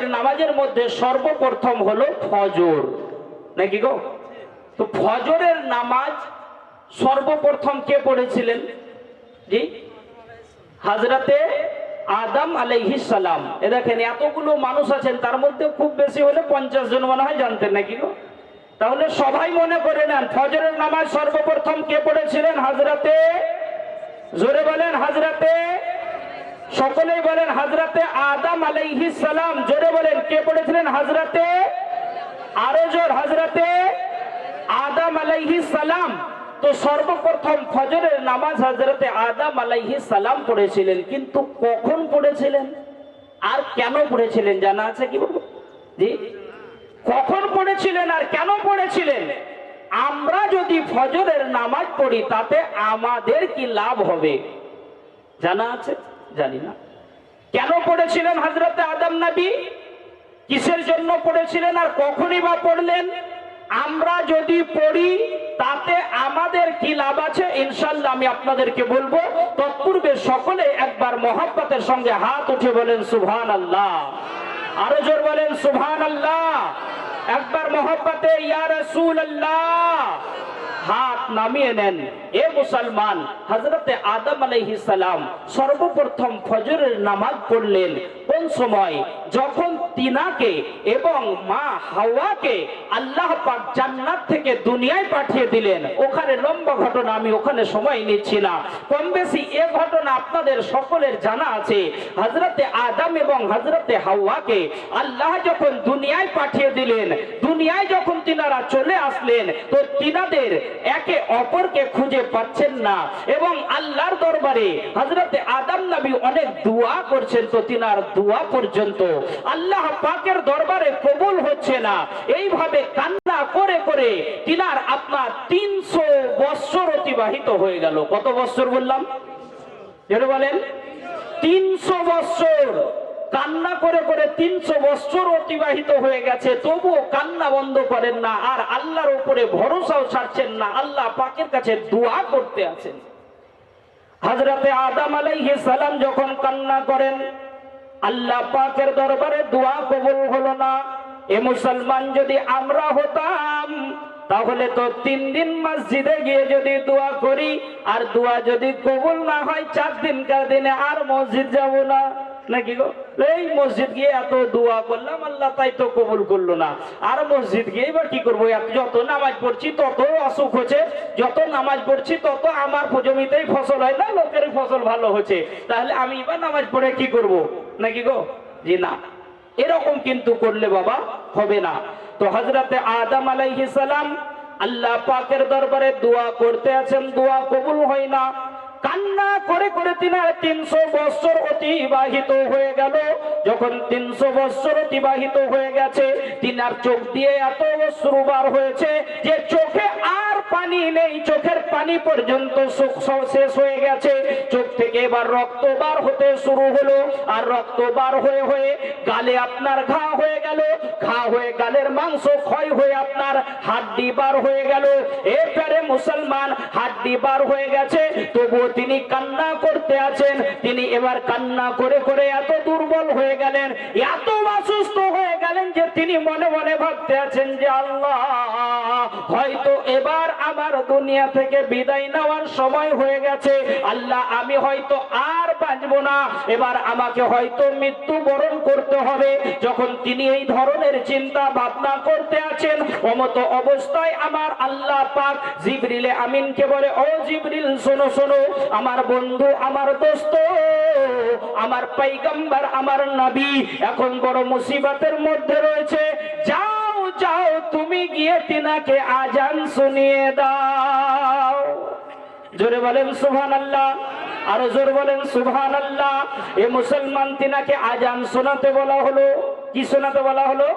ফরজের নামাজের মধ্যে সর্বপ্রথম হলো ফজর, নাকি গো? তো ফজরের নামাজ সর্বপ্রথম কে পড়েছিলেন? জি, হযরতে আদম আলাইহিস সালাম। এ দেখেন এতগুলো মানুষ আছেন, তার মধ্যে খুব বেশি হলে 50 জন মনে হয় জানতেন, নাকি গো? তাহলে সবাই মনে করে নেন, ফজরের নামাজ সর্বপ্রথম কে পড়েছিলেন? হযরতে, জোরে বলেন হযরতে, সকলেই বলেন হযরতে আদম আলাইহিস সালাম। জোরে বলেন কে পড়েছিলেন? হযরতে, আরো জোর, হযরতে আদম আলাইহিস সালাম। তো সর্বপ্রথম ফজরের নামাজ হযরতে আদম আলাইহিস সালাম পড়েছিলেন, কিন্তু কখন পড়েছিলেন আর কেন পড়েছিলেন জানা আছে কি বলবো? জি, কখন পড়েছিলেন আর কেন পড়েছিলেন? আমরা যদি ফজরের নামাজ পড়ি তাতে আমাদের কি লাভ হবে জানা আছে? জানি না। কেন পড়েছিলেন হযরতে আদম নবী? কিসের জন্য পড়েছিলেন আর কখনই বা পড়লেন? আমরা যদি পড়ি তাতে আমাদের কি লাভ আছে ইনশাআল্লাহ আমি আপনাদেরকে বলবো। তৎপূর্বে সকলে একবার মহব্বতের সঙ্গে হাত উঠে বলেন সুবহানাল্লাহ, আরো জোর বলেন সুবহানাল্লাহ, একবার মহব্বতে ইয়া রাসূলুল্লাহ। হাত নামিয়ে নেন। এ মুসলমান, হযরতে আদম আলাইহিস সালাম সর্বপ্রথম ফজরের নামাজ পড়লেন কোন সময়? যখন তিনাকে এবং মা হাওয়াকে আল্লাহ পাক জান্নাত থেকে দুনিয়ায় পাঠিয়ে দিলেন। ওখানে লম্বা ঘটনা, আমি ওখানে সময় নিচ্ছি না, কম বেশি এ ঘটনা আপনাদের সকলের জানা আছে। হযরতে আদম এবং হযরতে হাওয়াকে আল্লাহ যখন দুনিয়ায় পাঠিয়ে দিলেন, দুনিয়ায় যখন তিনারা চলে আসলেন, তো তিনাদের একে অপরকে খুঁজে পাচ্ছেন না এবং আল্লাহর দরবারে হযরতে আদম নবী অনেক দোয়া করছেন, তো তিনার দোয়া পর্যন্ত আল্লাহ পাকের দরবারে কবুল হচ্ছে না। এইভাবে কান্না করে করে তিনার আপনার 300 বছর অতিবাহিত হয়ে গেল। কত বছর বললাম? যেটা বলেন 300 বছর কান্না করে করে 300 বছর অতিবাহিত হয়ে গেছে, তবুও কান্না বন্ধ করেন না আর আল্লাহর উপরে ভরসাও ছাড়ছেন না, আল্লাহ পাকের কাছে দোয়া করতে আছেন। হযরতে আদম আলাইহিস সালাম যখন কান্না করেন, আল্লাহ পাকের দরবারে দোয়া কবুল হলো না। এ মুসলমান, যদি আমরা হতাম তাহলে তো 3 দিন মসজিদে গিয়ে যদি দোয়া করি আর দোয়া যদি কবুল না হয় 4 দিনকার দিনে আর মসজিদ যাব না, নাকি গো? এই মসজিদ গিয়ে এত দোয়া করলাম, আল্লাহ তাই তো কবুল করলো না, আর মসজিদ গিয়ে এবার কি করবো? যত নামাজ পড়ছি তত অসুখ হচ্ছে, যত নামাজ পড়ছি তত আমার জমিতেই ফসল হয় না, লোকের ফসল ভালো হচ্ছে, তাহলে আমি এবার নামাজ পড়ে কি করব, নাকি গো? জি না, এরকম কিন্তু করলে বাবা হবে না। তো হযরতে আদম আলাইহিস সালাম আল্লাহ পাকের দরবারে দোয়া করতে আছেন, দোয়া কবুল হয় না। কান্না করে করে তিনার 300 বছর অতিবাহিত হয়ে গেল। যখন 300 বছর অতিবাহিত হয়ে গেছে, তিনার চোখ দিয়ে এত অশ্রু বার হয়েছে যে চোখে আর পানি নেই, চোখের পানি পর্যন্ত শেষ হয়ে গেছে। চোখ থেকে এবার রক্ত বার হতে শুরু হলো, আর রক্ত বার হয়ে হয়ে গালে আপনার ঘা হয়ে গেল, ঘা হয়ে গালের মাংস ক্ষয় হয়ে আপনার হাড্ডি বার হয়ে গেল। এরপরে মুসলমান, হাড্ডি বার হয়ে গেছে, তবুও তিনি কান্না করতে আছেন। তিনি এবার কান্না করে করে এত দুর্বল হয়ে গেলেন, এত অসুস্থ হয়ে গেলেন যে তিনি মনে মনে ভাবতে আছেন যে আল্লাহ, হয়তো এবার আমার দুনিয়া থেকে বিদায় নেওয়ার সময় হয়ে গেছে। আল্লাহ, আমি হয়তো আর বাঁচবো না, এবার আমাকে হয়তো মৃত্যুবরণ করতে হবে। যখন তিনি এই ধরনের চিন্তা ভাবনা করতে আছেন, অমত অবস্থায় আমার আল্লাহ পাক জিবরিল আমিনকে বলে, ও জিবরিল, শোনো শোনো, আমার বন্ধু, আমার দোস্ত, আমার পয়গম্বর, আমার নবী এখন বড় মুসিবতের মধ্যে রয়েছে। যাও যাও, তুমি গিয়ে তিনাকে আজান শুনিয়ে দাও। জোরে বলেন সুবহানাল্লাহ, আরো জোর বলেন সুবহানাল্লাহ। এ মুসলমান, তিনাকে আজান শোনাতে বলা হলো। কি শোনাতে বলা হলো?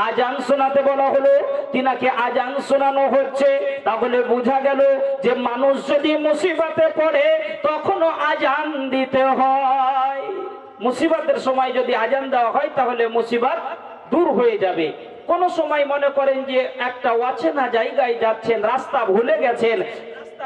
আজান শোনাতে বলা হলো। তিনাকে আজান শোনানো হচ্ছে। তাহলে বোঝা গেল যে মানুষ যদি মুসিবতে পড়ে তখনও আজান দিতে হয়। মুসিবতের সময় যদি আজান দেওয়া হয় তাহলে মুসিবত দূর হয়ে যাবে। কোন সময় মনে করেন যে একটা অচেনা জায়গায় যাচ্ছেন, রাস্তা ভুলে গেছেন,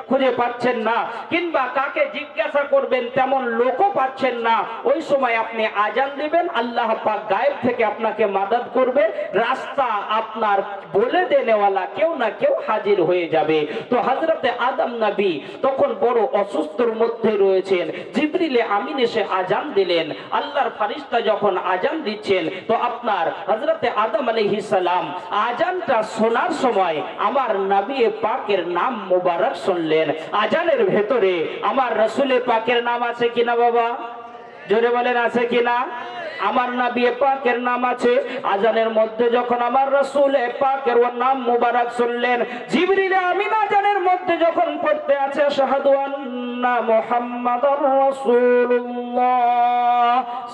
খুঁজে পাচ্ছেন না, কিংবা কাকে জিজ্ঞাসা করবেন তেমন লোকও পাচ্ছেন না, ওই সময় আপনি আজান দিবেন, আল্লাহ পাক গায়েব থেকে আপনাকে মাদদ করবে, রাস্তা আপনার বলে দেনেওয়ালা কেউ না কেউ হাজির হয়ে যাবে। তো হযরতে আদম নবী তখন বড় অসুস্থর মধ্যে রয়েছেন। জিবরিল আমিন এসে আজান দিলেন। আল্লাহর ফেরেশতা যখন আজান দিচ্ছেন, তো আপনার হযরতে আদম আলাইহিস সালাম আজানটা শোনার সময় আমার নবী পাকের নাম মুবারক শুনলেন। আজানের ভেতরে আমার রাসূল পাকের নাম আছে কিনা বাবা? জোরে বলেন আছে কিনা? আমার নবী পাকের নাম আছে। আজানের মধ্যে যখন আমার রাসূল পাকের ওর নাম মুবারক শুনলেন, জিবরিল আমিন আজানের মধ্যে যখন পড়তে আছে আশহাদু আন্না মুহাম্মাদুর রাসূলুল্লাহ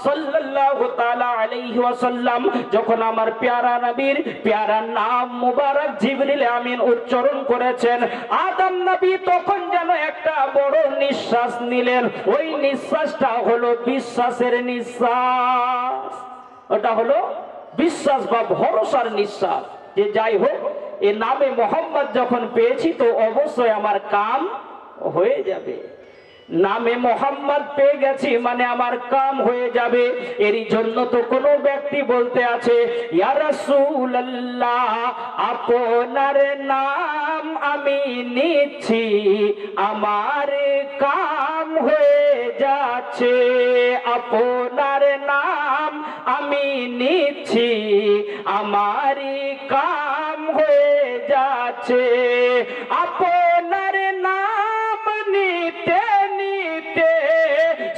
সাল্লাল্লাহু তাআলা আলাইহি ওয়াসাল্লাম, যখন আমার প্যারা নবীর প্যারা নাম মুবারক জিবরিল আমিন উচ্চারণ করেছেন, আদম নবী তখন যেন একটা বড় নিঃশ্বাস নিলেন। ওই নিঃশ্বাসটা হলো বিশ্বাসের নিঃশ্বাস, ওটা হলো বিশ্বাস বা ভরসার নিঃশ্বাস, যে যাই হোক এ নামে মোহাম্মদ যখন পেয়েছি তো অবশ্যই আমার কাম হয়ে যাবে। নামে মোহাম্মদ পেয়ে গেছি মানে আমার কাম হয়ে যাবে। এরই জন্য তো কোনো ব্যক্তি বলতে আছে, ইয়া রাসূলুল্লাহ আপনার নাম আমি নিচ্ছি, আমার কাম হয়ে যাচ্ছে। আপনার নাম আমি নিচ্ছি, আমার কাম হয়ে যাচ্ছে। আপনার নাম নিতে নিতে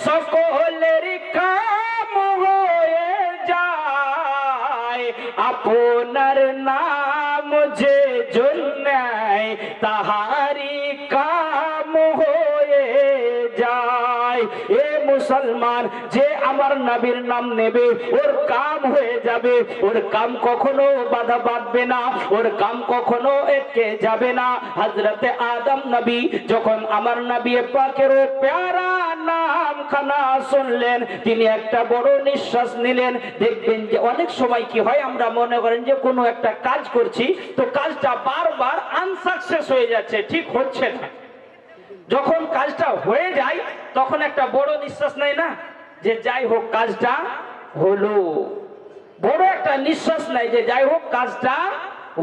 সকলের কাম হয়ে যায়। আপনার নাম যে জন্যই তাহারি কাম হয়ে যায়। এ মুসলমান, যে আমার নবীর নাম নেবে ওর কাম হয়ে যাবে, ওর কাম কখনো বাধা বাঁধবে না, ওর কাম কখনো এটকে যাবে না। হযরতে আদম নবী যখন আমার নবী পাকের প্যারা নাম খানা শুনলেন, তিনি একটা বড় নিঃশ্বাস নিলেন। দেখবেন যে অনেক সময় কি হয়, আমরা মনে করেন যে কোনো একটা কাজ করছি, তো কাজটা বারবার আনসাকসেস হয়ে যাচ্ছে, ঠিক হচ্ছে না। যখন কাজটা হয়ে যায় তখন একটা বড় নিঃশ্বাস নেয় না, যে যাই হোক কাজটা হলো। বড় একটা নিঃশ্বাস নেয় যে যাই হোক কাজটা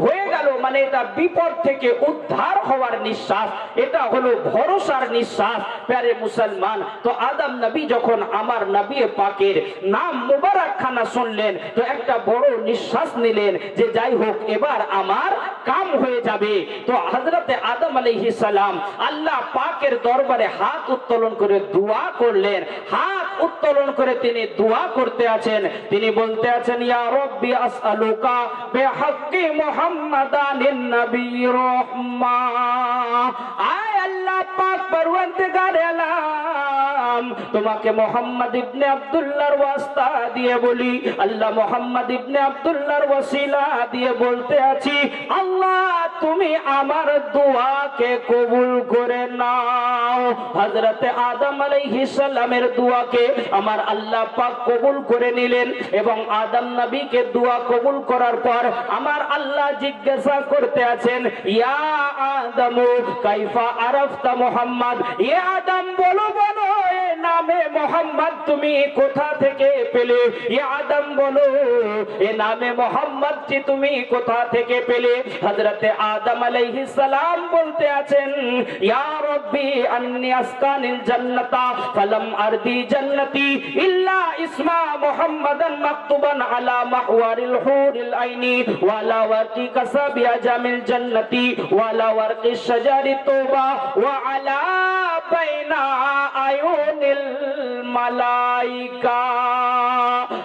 হয়ে গেল, মানে এটা বিপদ থেকে উদ্ধার হওয়ার নিঃশ্বাস, এটা হলো ভরসার নিঃশ্বাস। প্যারে মুসলমান, তো আদম নবী যখন আমার নবী পাকের নাম মুবারক খানা শুনলেন, তো একটা বড় নিঃশ্বাস নিলেন যে যাই হোক এবার আমার কাম হয়ে যাবে। তো হযরতে আদম আলাইহিস সালাম আল্লাহ পাকের দরবারে হাত উত্তোলন করে দোয়া করলেন। হাত উত্তোলন করে তিনি দোয়া করতে আছেন, তিনি বলতে আছেন, ইয়া রব্বি আসআলুকা বিহাক্কি মুহাম্মাদানিন নবীর রাহমা। আয় আল্লাহ পাক পরওয়ারদিগার আলম, তোমাকে মুহাম্মদ ইবনে আব্দুল্লাহর ওয়াস্তা দিয়ে বলি, আল্লাহ মুহাম্মদ ইবনে আব্দুল্লাহর ওয়াসিলা দিয়ে বলতে আছি, আল্লাহ তুমি আমার দোয়াকে কবুল করে নাও। হযরতে আদম আলাইহিস সালামের দোয়াকে আমার আল্লাহ পাক কবুল করে নিলেন, এবং আদম নবীকে দোয়া কবুল করার পর আমার আল্লাহ জিজ্ঞাসা করতে আছেন, ইয়া আদম কাইফা আরাফতা মুহাম্মদ। এ আদম বলো বলো এ নামে মোহাম্মদ তুমি কোথা থেকে পেলে? এ আদম বলো এ নামে মোহাম্মদ জি তুমি কোথা থেকে পেলে? হযরতে আদম আলাইহিস সালাম বলতে আছেন, ইয়া রব্বি আন্নী আসকানিল জান্নাতা ফালাম আরদি জান্নতি ইল্লা ইসমা মুহাম্মাদান মাকতুবান আলা মাহওয়ারিল হুরিল আইনি ওয়ালা ওয়ারকি কাসাবি আজামিল জান্নতি ওয়ালা ওয়ারকি শাজারি তওবা ওয়া আলা বাইনা আয়ুনিল মালাইকা।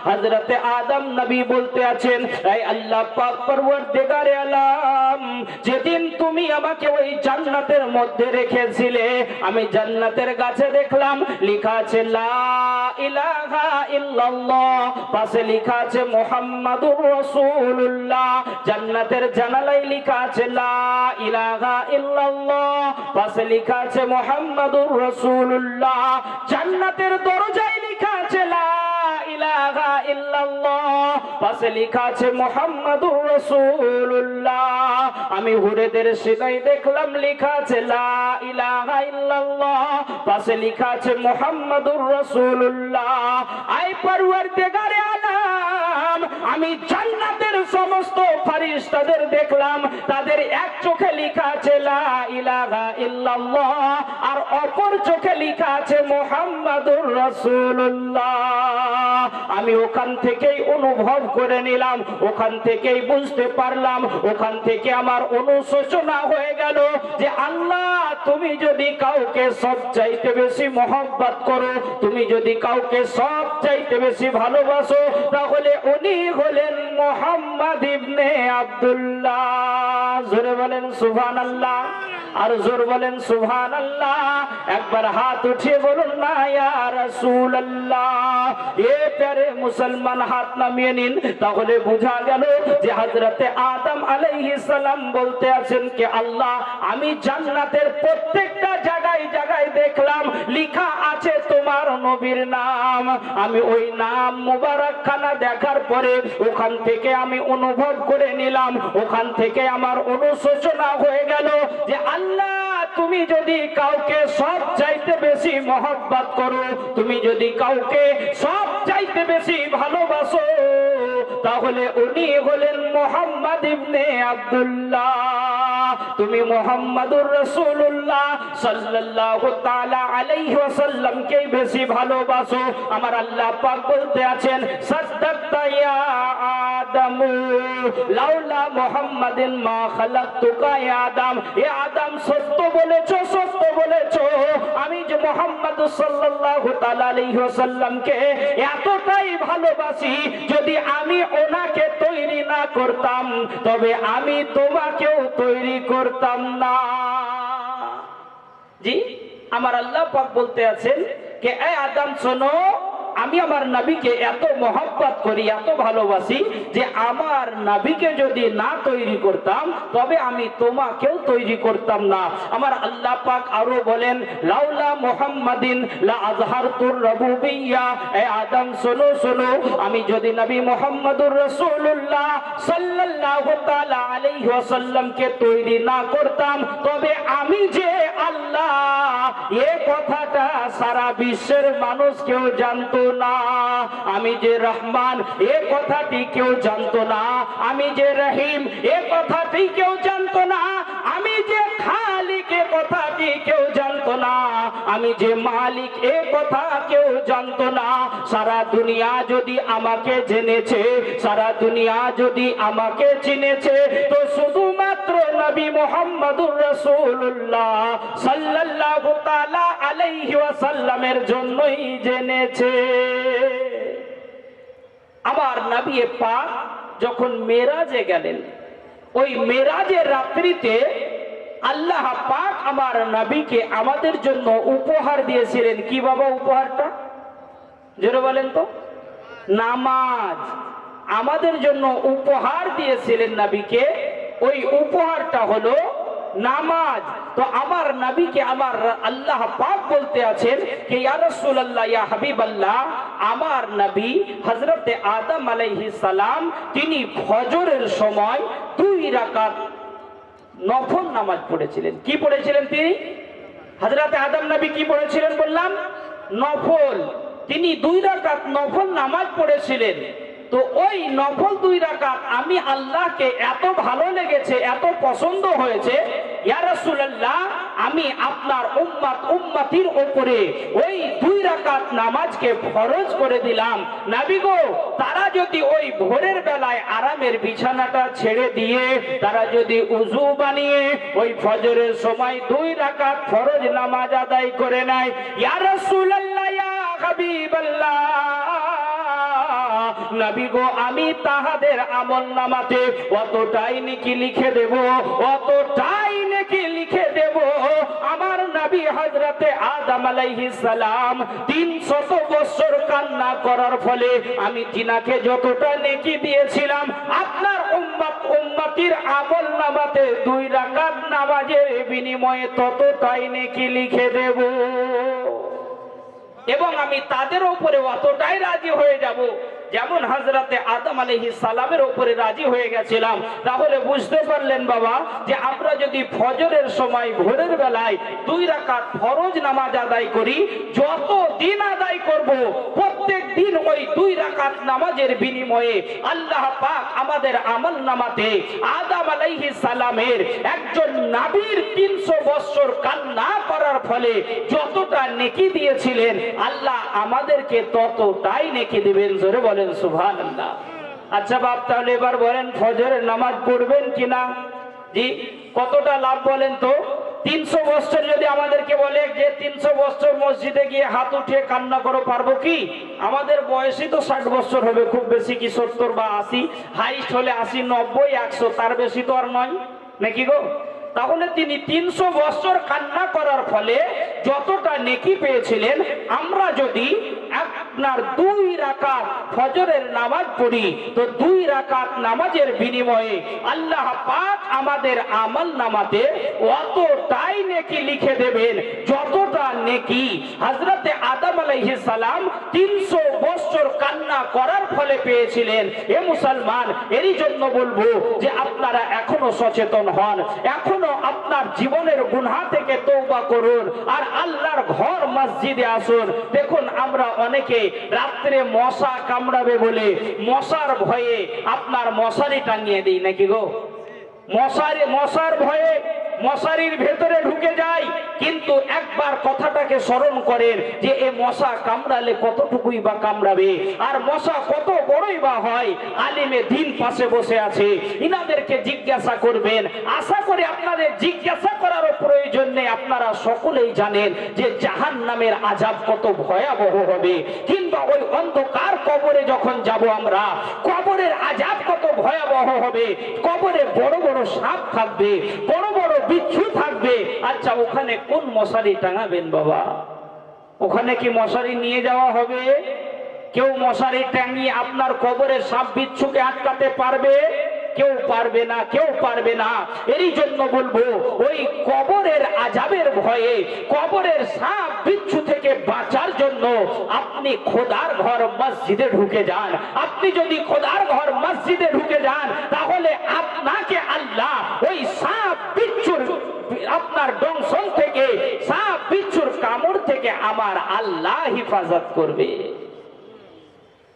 হযরতে আদম নবী বলতে আছেন, এই আল্লাহ পাক পরওয়ারদিগার আলম, যেদিন তুমি আমাকে ওই জান্নাতের মধ্যে রেখেছিলে, আমি জান্নাতের গাছে দেখলাম লেখা আছে লা ইলাহা ইল্লাল্লাহ, পাশে লেখা আছে মুহাম্মাদুর রাসূলুল্লাহ। জান্নাতের জানালায় লেখা আছে লা ইলাহা ইল্লাল্লাহ, পাশে লেখা আছে মুহাম্মাদুর রাসূলুল্লাহ। জান্নাতের দরজায় লেখা আছে লা ইলাহা ইল্লাল্লাহ, পাশে লেখা আছে মুহাম্মাদুর রাসূলুল্লাহ। আমি হুরেদের সিনাই দেখলাম লেখা আছে লা ইলাহা ইল্লাল্লাহ, পাশে লেখা আছে মুহাম্মাদুর রাসূলুল্লাহ। আই পরওয়ারদিগারে আলম, আমি জান্নাতের সমস্ত ফেরেশতাদের দেখলাম, তাদের এক চোখে লেখা আছে লা ইলাহা ইল্লাল্লাহ, আর অপর চোখে লেখা আছে মুহাম্মাদুর রাসূলুল্লাহ। আমি ওখান থেকেই অনুভব করে নিলাম, ওখান থেকেই বুঝতে পারলাম, ওখান থেকে আমার অনুশোচনা হয়ে গেল যে আল্লাহ, তুমি যদি কাউকে সবচাইতে বেশি মহব্বত করো, তুমি যদি কাউকে সবচাইতে বেশি ভালোবাসো, তাহলে উনি হলেন মুহাম্মদ ইবনে আব্দুল্লাহ। জোরে বলেন সুবহানাল্লাহ, আর জোর বলেন সুবহানাল্লাহ। একবার হাত উঠিয়ে বলুন না ইয়া রাসূলুল্লাহ। এ প্যারে মুসলমান, হাত নামিয়ে নিন, তাহলে বোঝা গেল যে হযরতে আদম আলাইহিস সালাম বলতে আছেন যে আল্লাহ, আমি জান্নাতের প্রত্যেকটা জায়গায় জায়গায় দেখলাম লেখা আছে তোমার নবীর নাম। আমি ওই নাম মুবারক খানা দেখার পরে ওখান থেকে আমি অনুভব করে নিলাম, ওখান থেকে আমার অনুশোচনা হয়ে গেল যে আল্লাহ, তুমি যদি কাউকে সব চাইতে বেশি মহব্বত করো, তুমি যদি কাউকে সব চাইতে বেশি ভালোবাসো, তাহলে উনি হলেন মুহাম্মদ ইবনে আব্দুল্লাহ। তুমি মুহাম্মাদুর রাসূলুল্লাহ সাল্লাল্লাহু তাআলা আলাইহি ওয়াসাল্লাম কে বেশি ভালোবাসো। আমার আল্লাহ পাক বলতে আছেন সাদ্দাকতা ইয়া আদম লাউলা মুহাম্মাদিন মা খালাকতুকা ইয়া আদম। এ আদম, সত্য বলেছো, সত্য বলেছো। আমি যে মুহাম্মদ সাল্লাল্লাহু তাআলা আলাইহি ওয়াসাল্লামকে এতটাই ভালোবাসি, যদি আমি ওনাকে তৈরি না করতাম, তবে আমি তোমাকেও তৈরি করতাম না। জি, আমার আল্লাহ পাক বলতে আছেন যে এ আদম শোনো, আমি আমার নবীকে এত মহব্বত করি, এত ভালোবাসি যে আমার নবীকে যদি না তৈরি করতাম, তবে আমি তোমাকেও তৈরি করতাম না। আমার আল্লাহ পাক আরো বলেন লাউলা মুহাম্মাদিন লা আযহারতুর রুবুবিয়্যাহ। এ আদম শোনো শোনো, আমি যদি নবী মুহাম্মদুর রাসূলুল্লাহ সাল্লাল্লাহু তাআলা আলাইহি ওয়াসাল্লামকে তৈরি না করতাম, তবে আমি যে আল্লাহ, এ কথাটা সারা বিশ্বের মানুষ কেউ জানতো না। আমি যে রহমান, এ কথাটি কেউ জানতো না। আমি যে রহিম, এ কথাটি কেউ জানতো না। আমি যে খালিক, এ কথাটি কেউ জানতো না। আমি যে মালিক, এ কথা কেউ জানতো না। সারা দুনিয়া যদি আমাকে জেনেছে, সারা দুনিয়া যদি আমাকে চিনেছে, তো শুধুমাত্র নবী মুহাম্মদুর রাসূলুল্লাহ সাল্লাল্লাহু তাআলা আলাইহি ওয়াসাল্লামের জন্যই জেনেছে। আবার নবী পাক যখন মেরাজে গেলেন, ওই মেরাজের রাত্রিতে আল্লাহ পাক আমার নবীকে আমাদের জন্য উপহার দিয়েছিলেন। কি বাবা উপহারটা? জোরে বলেন তো। নামাজ আমাদের জন্য উপহার দিয়েছিলেন নবীকে। ওই উপহারটা হলো নামাজ। তো আমার নবীকে আমার আল্লাহ পাক বলতে আছেন যে ইয়া রাসূলুল্লাহ, ইয়া হাবিবাল্লাহ, আমার নবী হযরতে আদম আলাইহিস সালাম তিনি ফজরের সময় 2 রাকাত নফল নামাজ পড়েছিলেন। কি পড়েছিলেন তিনি? হযরতে আদম নবী কি পড়েছিলেন বললাম? নফল। তিনি 2 রাকাত নফল নামাজ পড়েছিলেন। তো ওই নফল 2 রাকাত আমি আল্লাহকে এত ভালো লেগেছে, এত পছন্দ হয়েছে, ইয়া রাসূলুল্লাহ, আমি আপনার উম্মতির উপরে ওই 2 রাকাত নামাজকে ফরজ করে দিলাম। নবী গো, তারা যদি ওই ভোরের বেলায় আরামের বিছানাটা ছেড়ে দিয়ে তারা যদি উযু বানিয়ে ওই ফজরের সময় 2 রাকাত ফরজ নামাজ আদায় করে নেয়, ইয়া রাসূলুল্লাহ, ইয়া হাবিবাল্লাহ, নবী গো, আমি তাহাদের আমল নামাতে অতটাই নেকি লিখে দেব, অতটাই নেকি লিখে দেব। আমার নবী হযরতে আদম আলাইহিস সালাম 300 বছর কান্না করার ফলে আমি তিনাকে যতটা নেকি দিয়েছিলাম, আপনার উম্মতির আমল নামাতে 2 রাকাত নামাজের বিনিময়ে ততটাই নেকি লিখে দেব। এবং আমি তাদের উপরে অতটাই রাজি হয়ে যাব যেমন হযরতে আদম আলাইহিস সালামের উপরে রাজি হয়ে গেছিলাম, তাহলে বুঝতে পারলেন বাবা যে আমরা যদি ফজরের সময় ভোরের বেলায় 2 রাকাত ফরজ নামাজ আদায় করি, যত দিন আদায় করব প্রত্যেক দিন ওই 2 রাকাত নামাজের বিনিময়ে আল্লাহ পাক আমাদের আমল নামাতে আদম আলাইহিস সালামের একজন নবীর 300 বছর কান্না করার ফলে যতটা নেকি দিয়েছিলেন আল্লাহ আমাদেরকে ততটাই নেকি দিবেন। জোরে বলেন সুবহানাল্লাহ। আচ্ছা বাপ, তাহলে এবার বলেন ফজরের নামাজ পড়বেন কিনা? জি, কতটা লাভ বলেন তো? 300 বছর যদি আমাদেরকে বলে যে 300 বছর মসজিদে গিয়ে হাত উঠিয়ে কান্না করো, পারবো কি? আমাদের বয়সই তো 60 বছর হবে, খুব বেশি কি 70 বা 80, হাইস্ট হলে 80, 90, 100, তার বেশি তো আর নয় নাকি গো? তাহলে তিনি 300 বছর কান্না করার ফলে যতটা নেকি পেয়েছিলেন, আমরা যদি আপনার 2 রাকাত ফজরের নামাজ পড়ি তো 2 রাকাত নামাজের বিনিময়ে আল্লাহ পাক আমাদের আমল নামাতে অতটাই নেকি লিখে দেবেন যতটা নেকি হযরতে আদম আলাইহিস সালাম 300 বছর কান্না করার ফলে পেয়েছিলেন। এ মুসলমান, এরই জন্য বলবো যে আপনারা এখনো সচেতন হন, এখনো আপনার জীবনের গুনাহ থেকে তওবা করুন আর আল্লাহর ঘর মসজিদে আসুন। দেখুন আমরা অনেকে রাত্রে মশা কামড়াবে বলে মশার ভয়ে আপনার মশারি টাঙিয়ে দিই নাকি গো? মশার ভয়ে মশারির ভেতরে ঢুকে যায়, কিন্তু একবার কথাটাকে স্মরণ করেন যে এ মশা কামড়ালে কতটুকুই বা কামড়াবে, আর মশা কত বড়ই বা হয়। আলিমে দিন পাশে বসে আছে, ইনাদেরকে জিজ্ঞাসা করবেন। আশা করি আপনাদের জিজ্ঞাসা করারও প্রয়োজন নেই, আপনারা সকলেই জানেন যে জাহান্নামের আযাব কত ভয়াবহ হবে। কিংবা ওই অন্ধকার কবরে যখন যাব আমরা, কবরের আযাব কত ভয়াবহ হবে। কবরে বড় বড় সাপ থাকবে, বড় বড় বিচ্ছু থাকবে। আচ্ছা, ওখানে কোন মশারি টাঙাবেন বাবা? ওখানে কি মশারি নিয়ে যাওয়া হবে? কেউ মশারি টাঙিয়ে আপনার কবরের সাপ বিচ্ছুকে আটকাতে পারবে? কেউ পারবে না, কেউ পারবে না। এরই জন্য বলবো ওই কবরের আযাবের ভয়ে, কবরের সাপ বিচ্ছু থেকে বাঁচার জন্য আপনি খোদার ঘর মসজিদে ঢুকে যান। আপনি যদি খোদার ঘর মসজিদে ঢুকে যান তাহলে আপনাকে আল্লাহ ওই সাপ বিচ্ছুর আপনার দংশন থেকে, সাপ বিচ্ছুর কামড় থেকে আমার আল্লাহ হিফাজত করবে,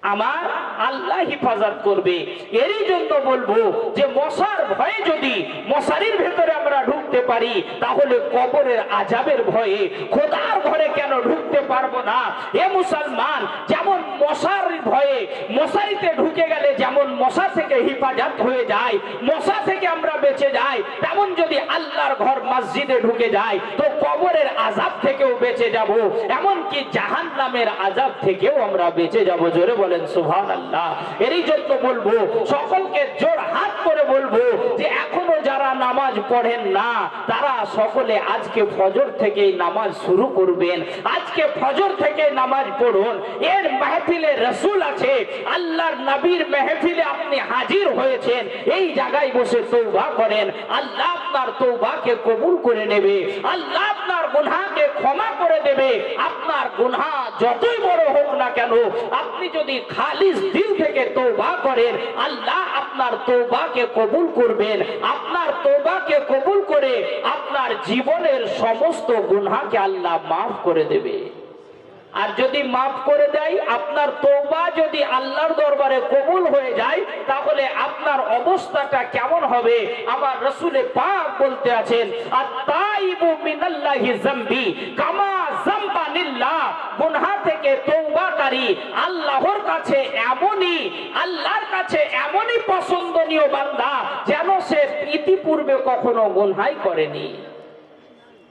আমার আল্লাহ হিফাজত করবে। এরই জন্য বলবো যে মশার ভয়ে যদি মশারির ভেতরে আমরা ঢুকতে পারি তাহলে কবরের আযাবের ভয়ে খোদার ঘরে কেন ঢুকতে পারবো না? এ মুসলমান, যেমন মশার ভয়ে মশারিতে ঢুকে গেলে যেমন মশা থেকে হিফাজত হয়ে যায়, মশা থেকে আমরা বেঁচে যাই, তেমন যদি আল্লাহর ঘর মসজিদে ঢুকে যাই তো কবরের আযাব থেকেও বেঁচে যাব, এমনকি জাহান্নামের আযাব থেকেও আমরা বেঁচে যাব। জোরে বলেন সুবহানাল্লাহ। এরই জন্য বলবো, সকলকে জোর হাত করে বলবো যে এখনো যারা নামাজ পড়েন না তারা সকলে আজকে ফজর থেকে নামাজ শুরু করবেন। আজকে ফজর থেকে নামাজ পড়ুন। এর মাহফিলে রাসূল আছে, আল্লাহর নবীর মাহফিলে আপনি হাজির হয়েছেন, এই জায়গায় বসে তওবা করেন। আল্লাহ আপনার তওবাকে কবুল করে নেবে, আল্লাহ আপনার গুনাহকে ক্ষমা করে দেবে। আপনার গুনাহ যতই বড় হোক না কেন, আপনি যদি খালিস দিল থেকে তওবা করেন আল্লাহ আপনার তওবাকে কবুল করবেন। আপনার তওবাকে কবুল করে আপনার জীবনের সমস্ত গুনাহকে আল্লাহ মাফ করে দেবে। আর যদি মাফ করে দেয়, আপনার তওবা যদি আল্লাহর দরবারে কবুল হয়ে যায় তাহলে আপনার অবস্থাটা কেমন হবে? আমার রাসূলে পাক বলতে আছেন, আত-তাইবু মিনাল্লাহি যামবি কামা যামবানিল্লাহ। গুনাহ থেকে তওবাকারী আল্লাহর কাছে এমনই পছন্দনীয় বান্দা যেন সে ইতিপূর্বে কখনো গুনাহই করেনি।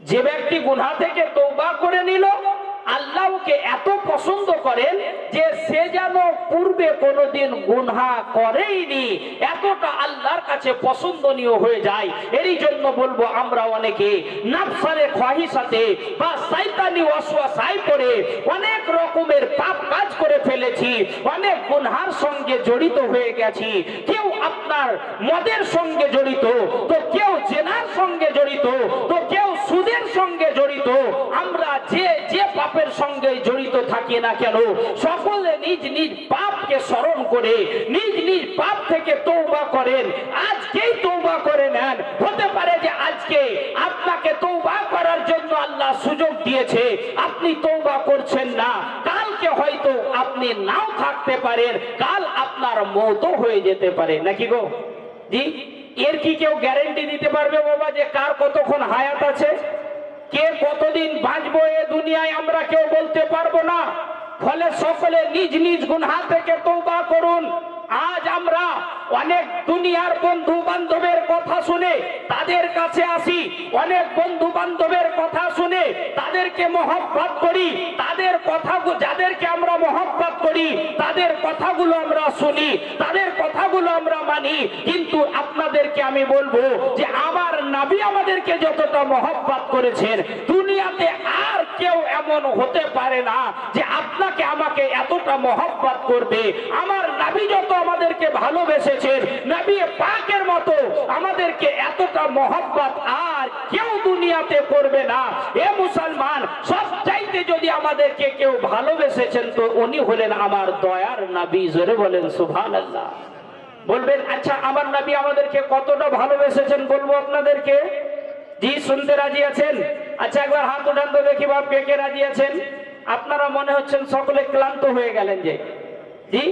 যে ব্যক্তি গুনাহ থেকে তওবা করে নিল, আল্লাহ ওকে এত পছন্দ করেন যে সে যেন পূর্বে কোনোদিন গুনাহ করেইনি, এতটা আল্লাহর কাছে পছন্দনীয় হয়ে যায়। এরই জন্য বলবো আমরা অনেকে নফসের খোয়াহিশাতে বা শয়তানি ওয়াসওয়াসায় পড়ে অনেক রকমের পাপ কাজ করে ফেলেছি, অনেক গুনাহের সঙ্গে জড়িত হয়ে গেছি। কেউ আপনার মদের সঙ্গে জড়িত, তো কেউ জেনার সঙ্গে জড়িত, তো কেউ সুদের সঙ্গে জড়িত। আমরা যে যে পাপের সঙ্গে জড়িত থাকি না কেন, সকলে নিজ নিজ পাপকে স্মরণ করে নিজ নিজ পাপ থেকে তওবা করেন। আজকেই তওবা করে নেন। হতে পারে যে আজকে আপনাকে তওবা করার জন্য আল্লাহ সুযোগ দিয়েছে, আপনি তওবা করছেন না। কালকে হয়তো আপনি নাও থাকতে পারেন, কাল আপনার মওতও হয়ে যেতে পারে, নাকি গো? জি, এর কি কেউ গ্যারান্টি দিতে পারবে বাবা যে কার কতক্ষণ হায়াত আছে? কে কতদিন বাঁচবো এ দুনিয়ায় আমরা কেউ বলতে পারবো না। ফলে সকলে নিজ নিজ গুনাহ থেকে তওবা করুন। আজ আমরা অনেক দুনিয়ার বন্ধু বান্ধবের কথা শুনে তাদের কাছে আসি, অনেক বন্ধু বান্ধবের কথা শুনে তাদেরকে মহব্বত করি, তাদের কথাগুলো, যাদেরকে আমরা মহব্বত করি তাদের কথাগুলো আমরা শুনি, তাদের কথাগুলো আমরা মানি। কিন্তু আপনাদেরকে আমি বলবো যে আমার নবী আমাদেরকে যতটা মহব্বত করেছেন, দুনিয়াতে আর কেউ এমন হতে পারে না যে আপনাকে আমাকে এতটা মহব্বত করবে। আমার নবী যত আমাদেরকে ভালোবেসেছেন, নবী পাকের মতো আমাদেরকে এতটা মহব্বত আর কেউ দুনিয়াতে করবে না। এ মুসলমান, সব চাইতে যদি আমাদেরকে কেউ ভালোবেসেছেন তো উনি হলেন আমার দয়ার নবী। জোরে বলেন সুবহানাল্লাহ। বলবেন আচ্ছা আমার নবী আমাদেরকে কতটা ভালোবেসেছেন বলবো আপনাদেরকে? জি, শুনতে রাজি আছেন? আচ্ছা একবার হাত উঠান তো দেখি বাপ, কে কে রাজি আছেন? আপনারা মনে হচ্ছেন সকলে ক্লান্ত হয়ে গেলেন যে। জি,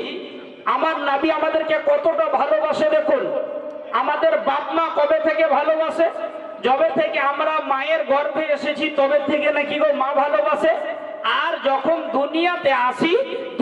আমার নবী আমাদেরকে কতটা ভালোবাসে দেখুন। আমাদের বাপ মা কবে থেকে ভালোবাসে? যবে থেকে আমরা মায়ের গর্ভে এসেছি তবে থেকে নাকি গো মা ভালোবাসে। আর যখন দুনিয়াতে আসি,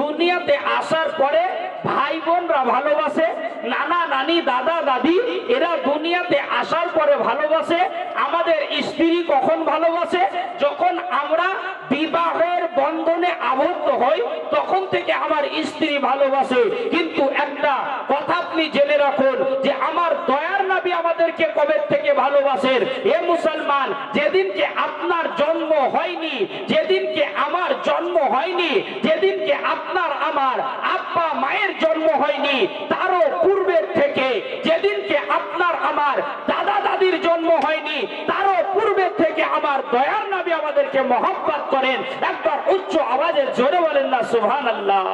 দুনিয়াতে আসার পরে ভাই বোনরা ভালোবাসে, নানা নানি দাদা দাদি এরা দুনিয়াতে আসার পরে ভালোবাসে। আমাদের স্ত্রী কখন ভালোবাসে? যখন আমরা বিবাহের বন্ধনে আবদ্ধ হই তখন থেকে আমার স্ত্রী ভালোবাসে। কিন্তু একটা কথা আপনি জেনে রাখুন যে আমার দয়ার নবী আমাদেরকে কবে থেকে ভালোবাসেন। এ মুসলমান, যেদিনকে আপনার জন্ম হয়নি, যেদিনকে আমার জন্ম হয়নি, যেদিনকে আপনার আমার আব্বা মায়ের জন্ম হয়নি, তারও পূর্বের থেকে, যেদিনকে আপনার আমার দাদা দাদির জন্ম হয়নি, তারও পূর্বের থেকে আমার দয়ার নবী আমাদেরকে মহব্বত করেন। একবার উচ্চ আওয়াজে জোরে বলেন না সুবহানাল্লাহ।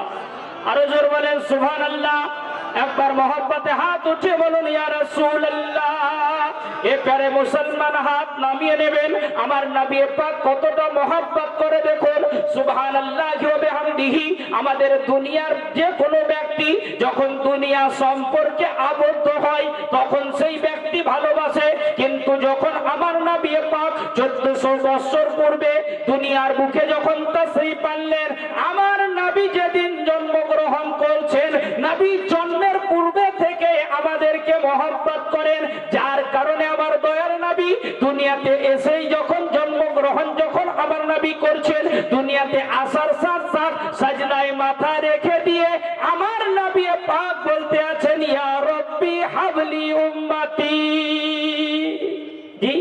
আরো জোরে বলেন সুবহানাল্লাহ। একবার মহব্বতে হাত উঠে বলুন ইয়া রাসূলুল্লাহ। এ প্যারে মুসলমান হাত নামিয়ে নেবেন। আমার নবী পাক কতটা মহব্বত করে দেখুন। সুবহানাল্লাহি ওয়া বিহামদিহি। আমাদের দুনিয়ার যে কোনো ব্যক্তি যখন দুনিয়া সম্পর্কে আবদ্ধ হয় তখন সেই ব্যক্তি ভালোবাসে। কিন্তু যখন আমার নবী পাক 1400 বছর পূর্বে দুনিয়ার বুকে যখন তাশরীফ আনলেন, আমার নবী যেদিন জন্মগ্রহণ করছেন, নবী জন্মের পূর্বে থেকে আমাদেরকে মহব্বত করেন। যার কারণে আমার দয়ার নবী দুনিয়াতে এসেই যখন জন্মগ্রহণ যখন আমার নবী করছেন, দুনিয়াতে আসার সাথ সাথ সাজদায় মাথা রেখে দিয়ে আমার নবী পাক বলতে আছেন ইয়া রব্বি হাবলি উম্মতি। জি,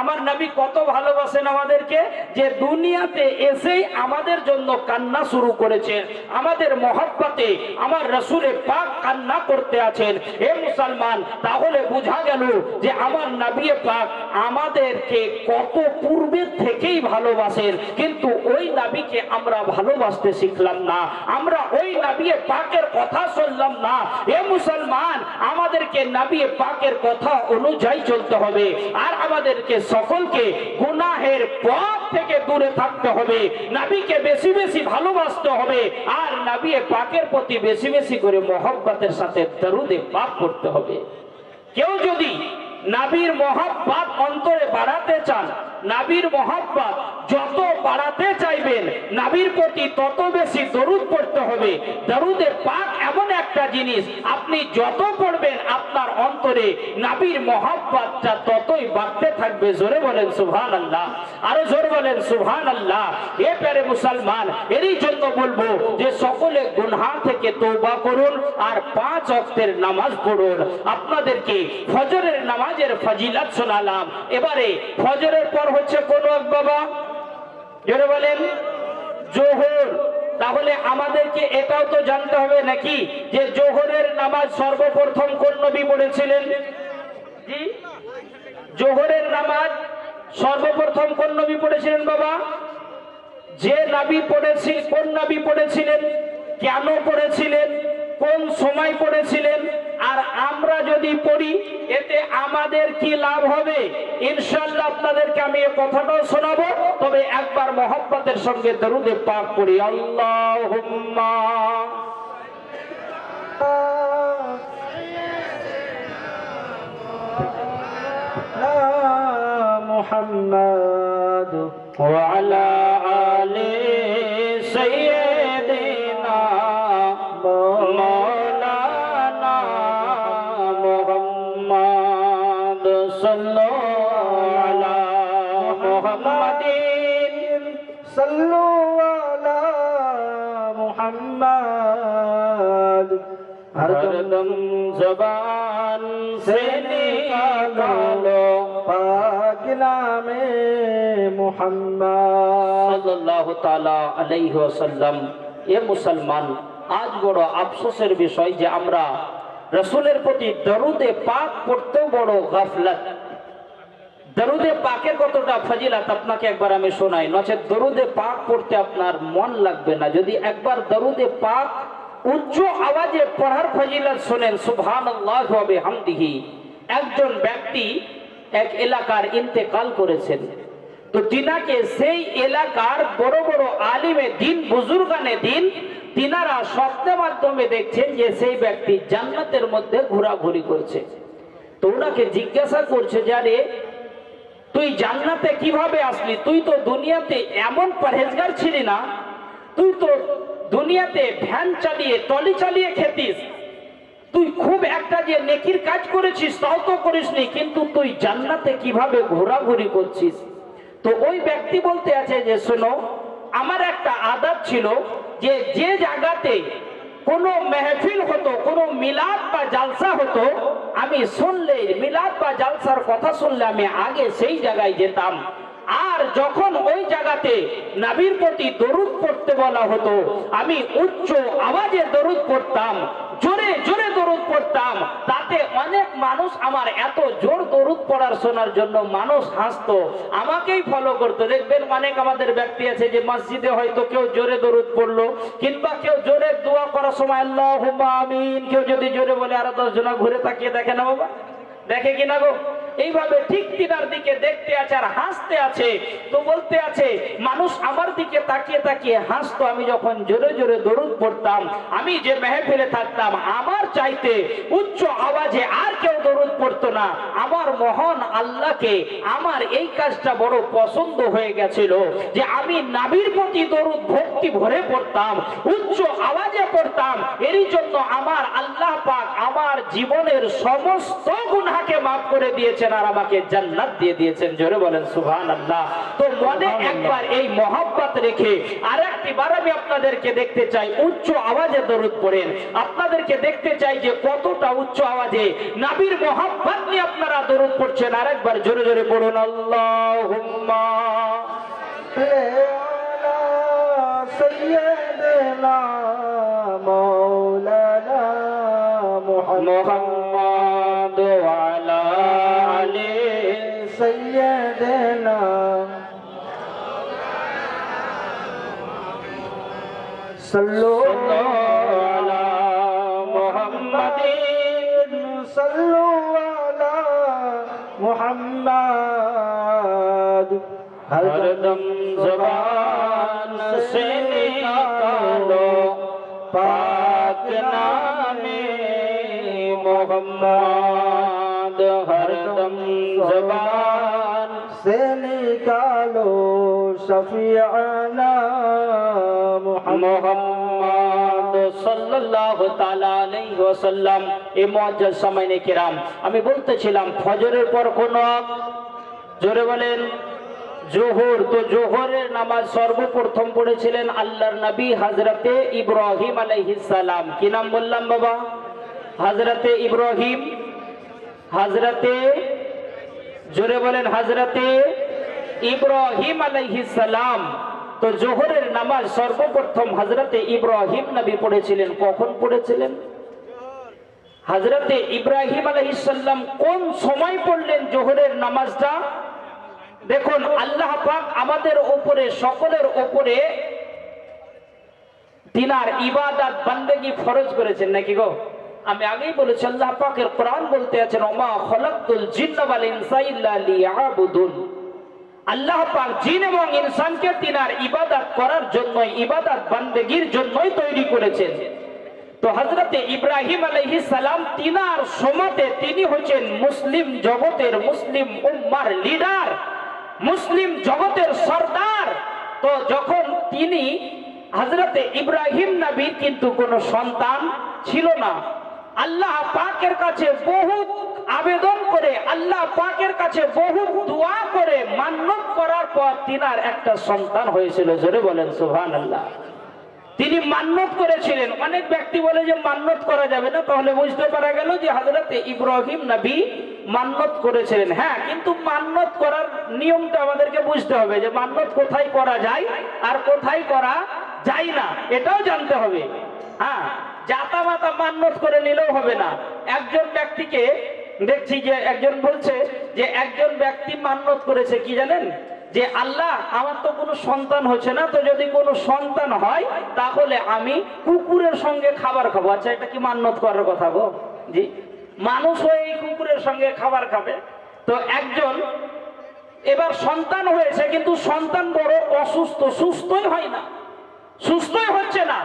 আমার নবী কত ভালোবাসেন আমাদেরকে যে দুনিয়াতে এসেই আমাদের জন্য কান্না শুরু করেছেন। আমাদের মহব্বতে আমার রাসূলে পাক কান্না করতে আছেন। হে মুসলমান, তাহলে বোঝা গেল যে আমার নবী পাক আমাদেরকে কত পূর্বের থেকেই ভালোবাসেন। কিন্তু ওই নবীকে আমরা ভালোবাসতে শিখলাম না, আমরা ওই নবী পাকের কথা শুনলাম না। হে মুসলমান, আমাদেরকে নবী পাকের কথা অনুযায়ী চলতে হবে আর আমাদেরকে সকলকে গুনাহের পথ থেকে দূরে থাকতে হবে। নবীকে বেশি বেশি ভালোবাসতে হবে আর নবী পাকের প্রতি বেশি বেশি করে মহব্বতের সাথে দরুদে পাক করতে হবে। কেউ যদি নবীর মহব্বত অন্তরে বাড়াতে চান, নবীর মহব্বত যত বাড়াতে চাইবেন নবীর প্রতি তত বেশি দরুদ পড়তে হবে। দরুদে পাক এমন একটা জিনিস, আপনি যত পড়বেন আপনার অন্তরে নবীর মহব্বতটা ততই বাড়তে থাকবে। জোরে বলেন সুবহানাল্লাহ। আরো জোরে বলেন সুবহানাল্লাহ। এ প্যারে মুসলমান, এরই জন্য বলবো যে সকলে গুনাহ থেকে তওবা করুন আর 5 ওয়াক্তের নামাজ পড়ুন। আপনাদেরকে ফজরের নামাজের ফজিলত শোনালাম। এবারে ফজরের পর হচ্ছে কোন ওয়াক্ত বাবা? জোরে বলেন। জোহর, তাহলে আমাদেরকে এটাও তো জানতে হবে নাকি যে জোহরের নামাজ সর্বপ্রথম কোন নবী পড়েছিলেন? জি, জোহরের নামাজ সর্বপ্রথম কোন নবী পড়েছিলেন বাবা? যে নবী পড়েছিলেন, কোন নবী পড়েছিলেন, কেন পড়েছিলেন, কোন সময় পড়েছিলেন, আর আমরা যদি পড়ি এতে আমাদের কি লাভ হবে? ইনশাআল্লাহ আপনাদেরকে আমি এই কথাটাও শোনাবো। তবে একবার মহব্বতের সঙ্গে দরুদে পাক পড়ি। আল্লাহুম্মা মুহাম্মাদ ওয়া আলা আলি সাইয়্যিদিনা মাওলানা মুহাম্মাদ সাল্লাল্লাহু আলা মুহাম্মাদিন সাল্লাল্লাহু আলা মুহাম্মাদ हरदम ज़बान से निकालो पाक नामे मुहम्मद सल्लल्लाहु ताला अलैहि वसल्लम। ये मुसलमान आज बड़ আফসোসের বিষয় যে আমরা রাসূলের প্রতি দরুদে পাক পড়তেও বড় গাফলত। দরুদে পাকের কতটা ফজিলত আপনাকে একবার আমি শোনাই, নচেত দরুদে পাক পড়তে আপনার মন লাগবে না। যদি একবার দরুদে পাক উচ্চ আওয়াজে পড়ার ফজিলত শোনেন, সুবহানাল্লাহ ওয়া বিহামদিহি। একজন ব্যক্তি এক এলাকার ইন্তেকাল করেছেন, তো তিনাকে সেই এলাকার বড় বড় আলিমে দিন, বুজুর্গানে দিন, তিনারা স্বপ্নের মাধ্যমে দেখছেন যে সেই ব্যক্তি জান্নাতের মধ্যে ঘোরাঘুরি করছে। তো ওনাকে জিজ্ঞাসা করছে, যারে তুই জান্নাতে কিভাবে আসলি? তুই তো দুনিয়াতে এমন পরহেজগার ছিলি না, তুই তো দুনিয়াতে ভ্যান চালিয়ে ট্রলি চালিয়ে খেতিস, তুই খুব একটা যে নেকির কাজ করেছিস তাও তো করিসনি, কিন্তু তুই জান্নাতে কিভাবে ঘোরাঘুরি করছিস? তো ওই ব্যক্তি বলতে আছে যে শোনো, আমার একটা আদত ছিল যে যে জায়গাতে কোনো মেহফিল হতো, কোনো মিলাদ বা জালসা হতো, আমি শুনলে মিলাদ বা জালসার কথা শুনলে আমি আগে সেই জায়গায় যেতাম। আর যখন ওই জায়গাতে নবীর প্রতি দরুদ পড়তে বলা হতো, আমি উচ্চ আওয়াজে দরুদ পড়তাম, জোরে জোরে দরুদ পড়তাম। তাতে অনেক মানুষ আমার এত জোর দরুদ পড়ার শোনার জন্য মানুষ হাসতো, আমাকেই ফলো করতো। দেখবেন অনেক আমাদের ব্যক্তি আছে যে মসজিদে হয়তো কেউ জোরে দরুদ পড়লো, কিংবা কেউ জোরে দোয়া করার সময় আল্লাহুম্মা আমিন কেউ যদি জোরে বলে, আরো 10 জন ঘুরে তাকিয়ে দেখে না বাবা, দেখে কিনা গো? এইভাবে ঠিক তিনার দিকে দেখতে আছে আর হাসতে আছে। তো বলতে আছে মানুষ আমার দিকে তাকিয়ে তাকিয়ে হাসতো, আমি যখন জোরে জোরে দরুদ পড়তাম, আমি যে মেহফিলে থাকতাম আমার চাইতে উচ্চ আওয়াজে আর কেউ দরুদ পড়তো না। আমার মহান আল্লাহকে আমার এই কাজটা বড় পছন্দ হয়ে গেছিল যে আমি নবীর প্রতি দরুদ ভক্তি ভরে পড়তাম, উচ্চ আওয়াজে পড়তাম। এরই জন্য আমার আল্লাহ পাক আমার জীবনের সমস্ত গুনাহকে মাফ করে দিয়েছেন আর আমাকে জান্নাত দিয়ে দিয়েছেন। জোরে বলেন সুবহানাল্লাহ। তো মনে একবার এই মহব্বত রেখে আরেকটি বার আমি আপনাদেরকে দেখতে চাই উচ্চ আওয়াজে দরুদ পড়েন। আপনাদেরকে দেখতে চাই যে কতটা উচ্চ আওয়াজে নবীর মহব্বত নিয়ে আপনারা দরুদ পড়ছেন। আরেকবার জোরে জোরে পড়ুন, আল্লাহুম্মা সাইয়্যিদিনা মাওলানা মুহাম্মাদ ওয়া আলা আলি সাইয়্যিদিনা সাল্লাল্লাহু আলা মুহাম্মাদিন সাল্লাল্লাহু আলা মুহাম্মাদ। हरदम ज़बान से निकालो पाक नामे मुहम्मद। हरदम ज़बान से निकालो शफीअना मुहम्मद सल्लल्लाहु ताला अलैहि वसल्लम। এই মুআজ্জাজ সামাইনে কিরাম, আমি বলতেছিলাম ফজরের পর কোন জোরে বলেন জোহর। তো জোহরের নামাজ সর্বপ্রথম পড়েছিলেন আল্লাহর নবী হযরতে ইব্রাহিম আলাইহিস সালাম। কি নাম বললাম বাবা? হযরতে ইব্রাহিম। হযরতে জোরে বলেন হযরতে ইব্রাহিম আলাইহিস সালাম। তো তো জোহরের নামাজ সর্বপ্রথম হযরতে ইব্রাহিম নবী পড়েছিলেন। কখন পড়েছিলেন? হযরতে ইব্রাহিম আলাইহিস সালাম কোন সময় পড়লেন জোহরের নামাজটা? দেখুন, আল্লাহ পাক আমাদের উপরে, সকলের উপরে তিনার ইবাদত বান্দেগি ফরজ করেছেন নাকি গো? আমি আগেই বলেছি, আল্লাহ পাকের কোরআন বলতে আছেন, ওমা খলাকতুল জিন্না ওয়াল ইনসা ইল্লা লিয়াবুদুন। আল্লাহ পাক জিন এবং ইনসানকে তিনার ইবাদত করার জন্য, ইবাদত বান্দেগির জন্যই তৈরি করেছেন। তো হযরতে ইব্রাহিম আলাইহিস সালাম তিনার সময়তে তিনি হচ্ছেন মুসলিম জগতের, মুসলিম উম্মার লিডার, মুসলিম জগতের সরদার। তো যখন তিনি হযরতে ইব্রাহিম নবীর কিন্তু কোনো সন্তান ছিল না, আল্লাহ পাকের কাছে বহু আবেদন করে, আল্লাহ পাকের কাছে বহু দোয়া করে, মান্নত করার পর তিনার একটা সন্তান হয়েছিল। জোরে বলেন সুবহানাল্লাহ। তিনি মান্নত করেছিলেন। অনেক ব্যক্তি বলে যে মান্নত করা যাবে না, তাহলে বুঝতে পারা গেল যে হযরতে ইব্রাহিম নবী মান্নত করেছিলেন। হ্যাঁ, কিন্তু মান্নত করার নিয়মটা আমাদেরকে বুঝতে হবে, যে মান্নত কোথায় করা যায় আর কোথায় করা যায় না, এটাও জানতে হবে। হ্যাঁ, জাতা মাতা মান্নত করে নিলেও হবে না। একজন ব্যক্তিকে দেখছি যে একজন বলছে যে একজন ব্যক্তি মান্নত করেছে, কি জানেন, যে আল্লাহ আমার তো কোনো সন্তান হচ্ছে না, তো যদি কোনো সন্তান হয় তাহলে আমি কুকুরের সঙ্গে খাবার খাবো। আচ্ছা, এটা কি মান্নত করার কথা গো? জি, মানুষ হয়ে এই কুকুরের সঙ্গে খাবার খাবে? তো একজন এবার সন্তান হয়েছে, কিন্তু সন্তান বড় অসুস্থ, সুস্থই হয় না, সুস্থই হচ্ছে না।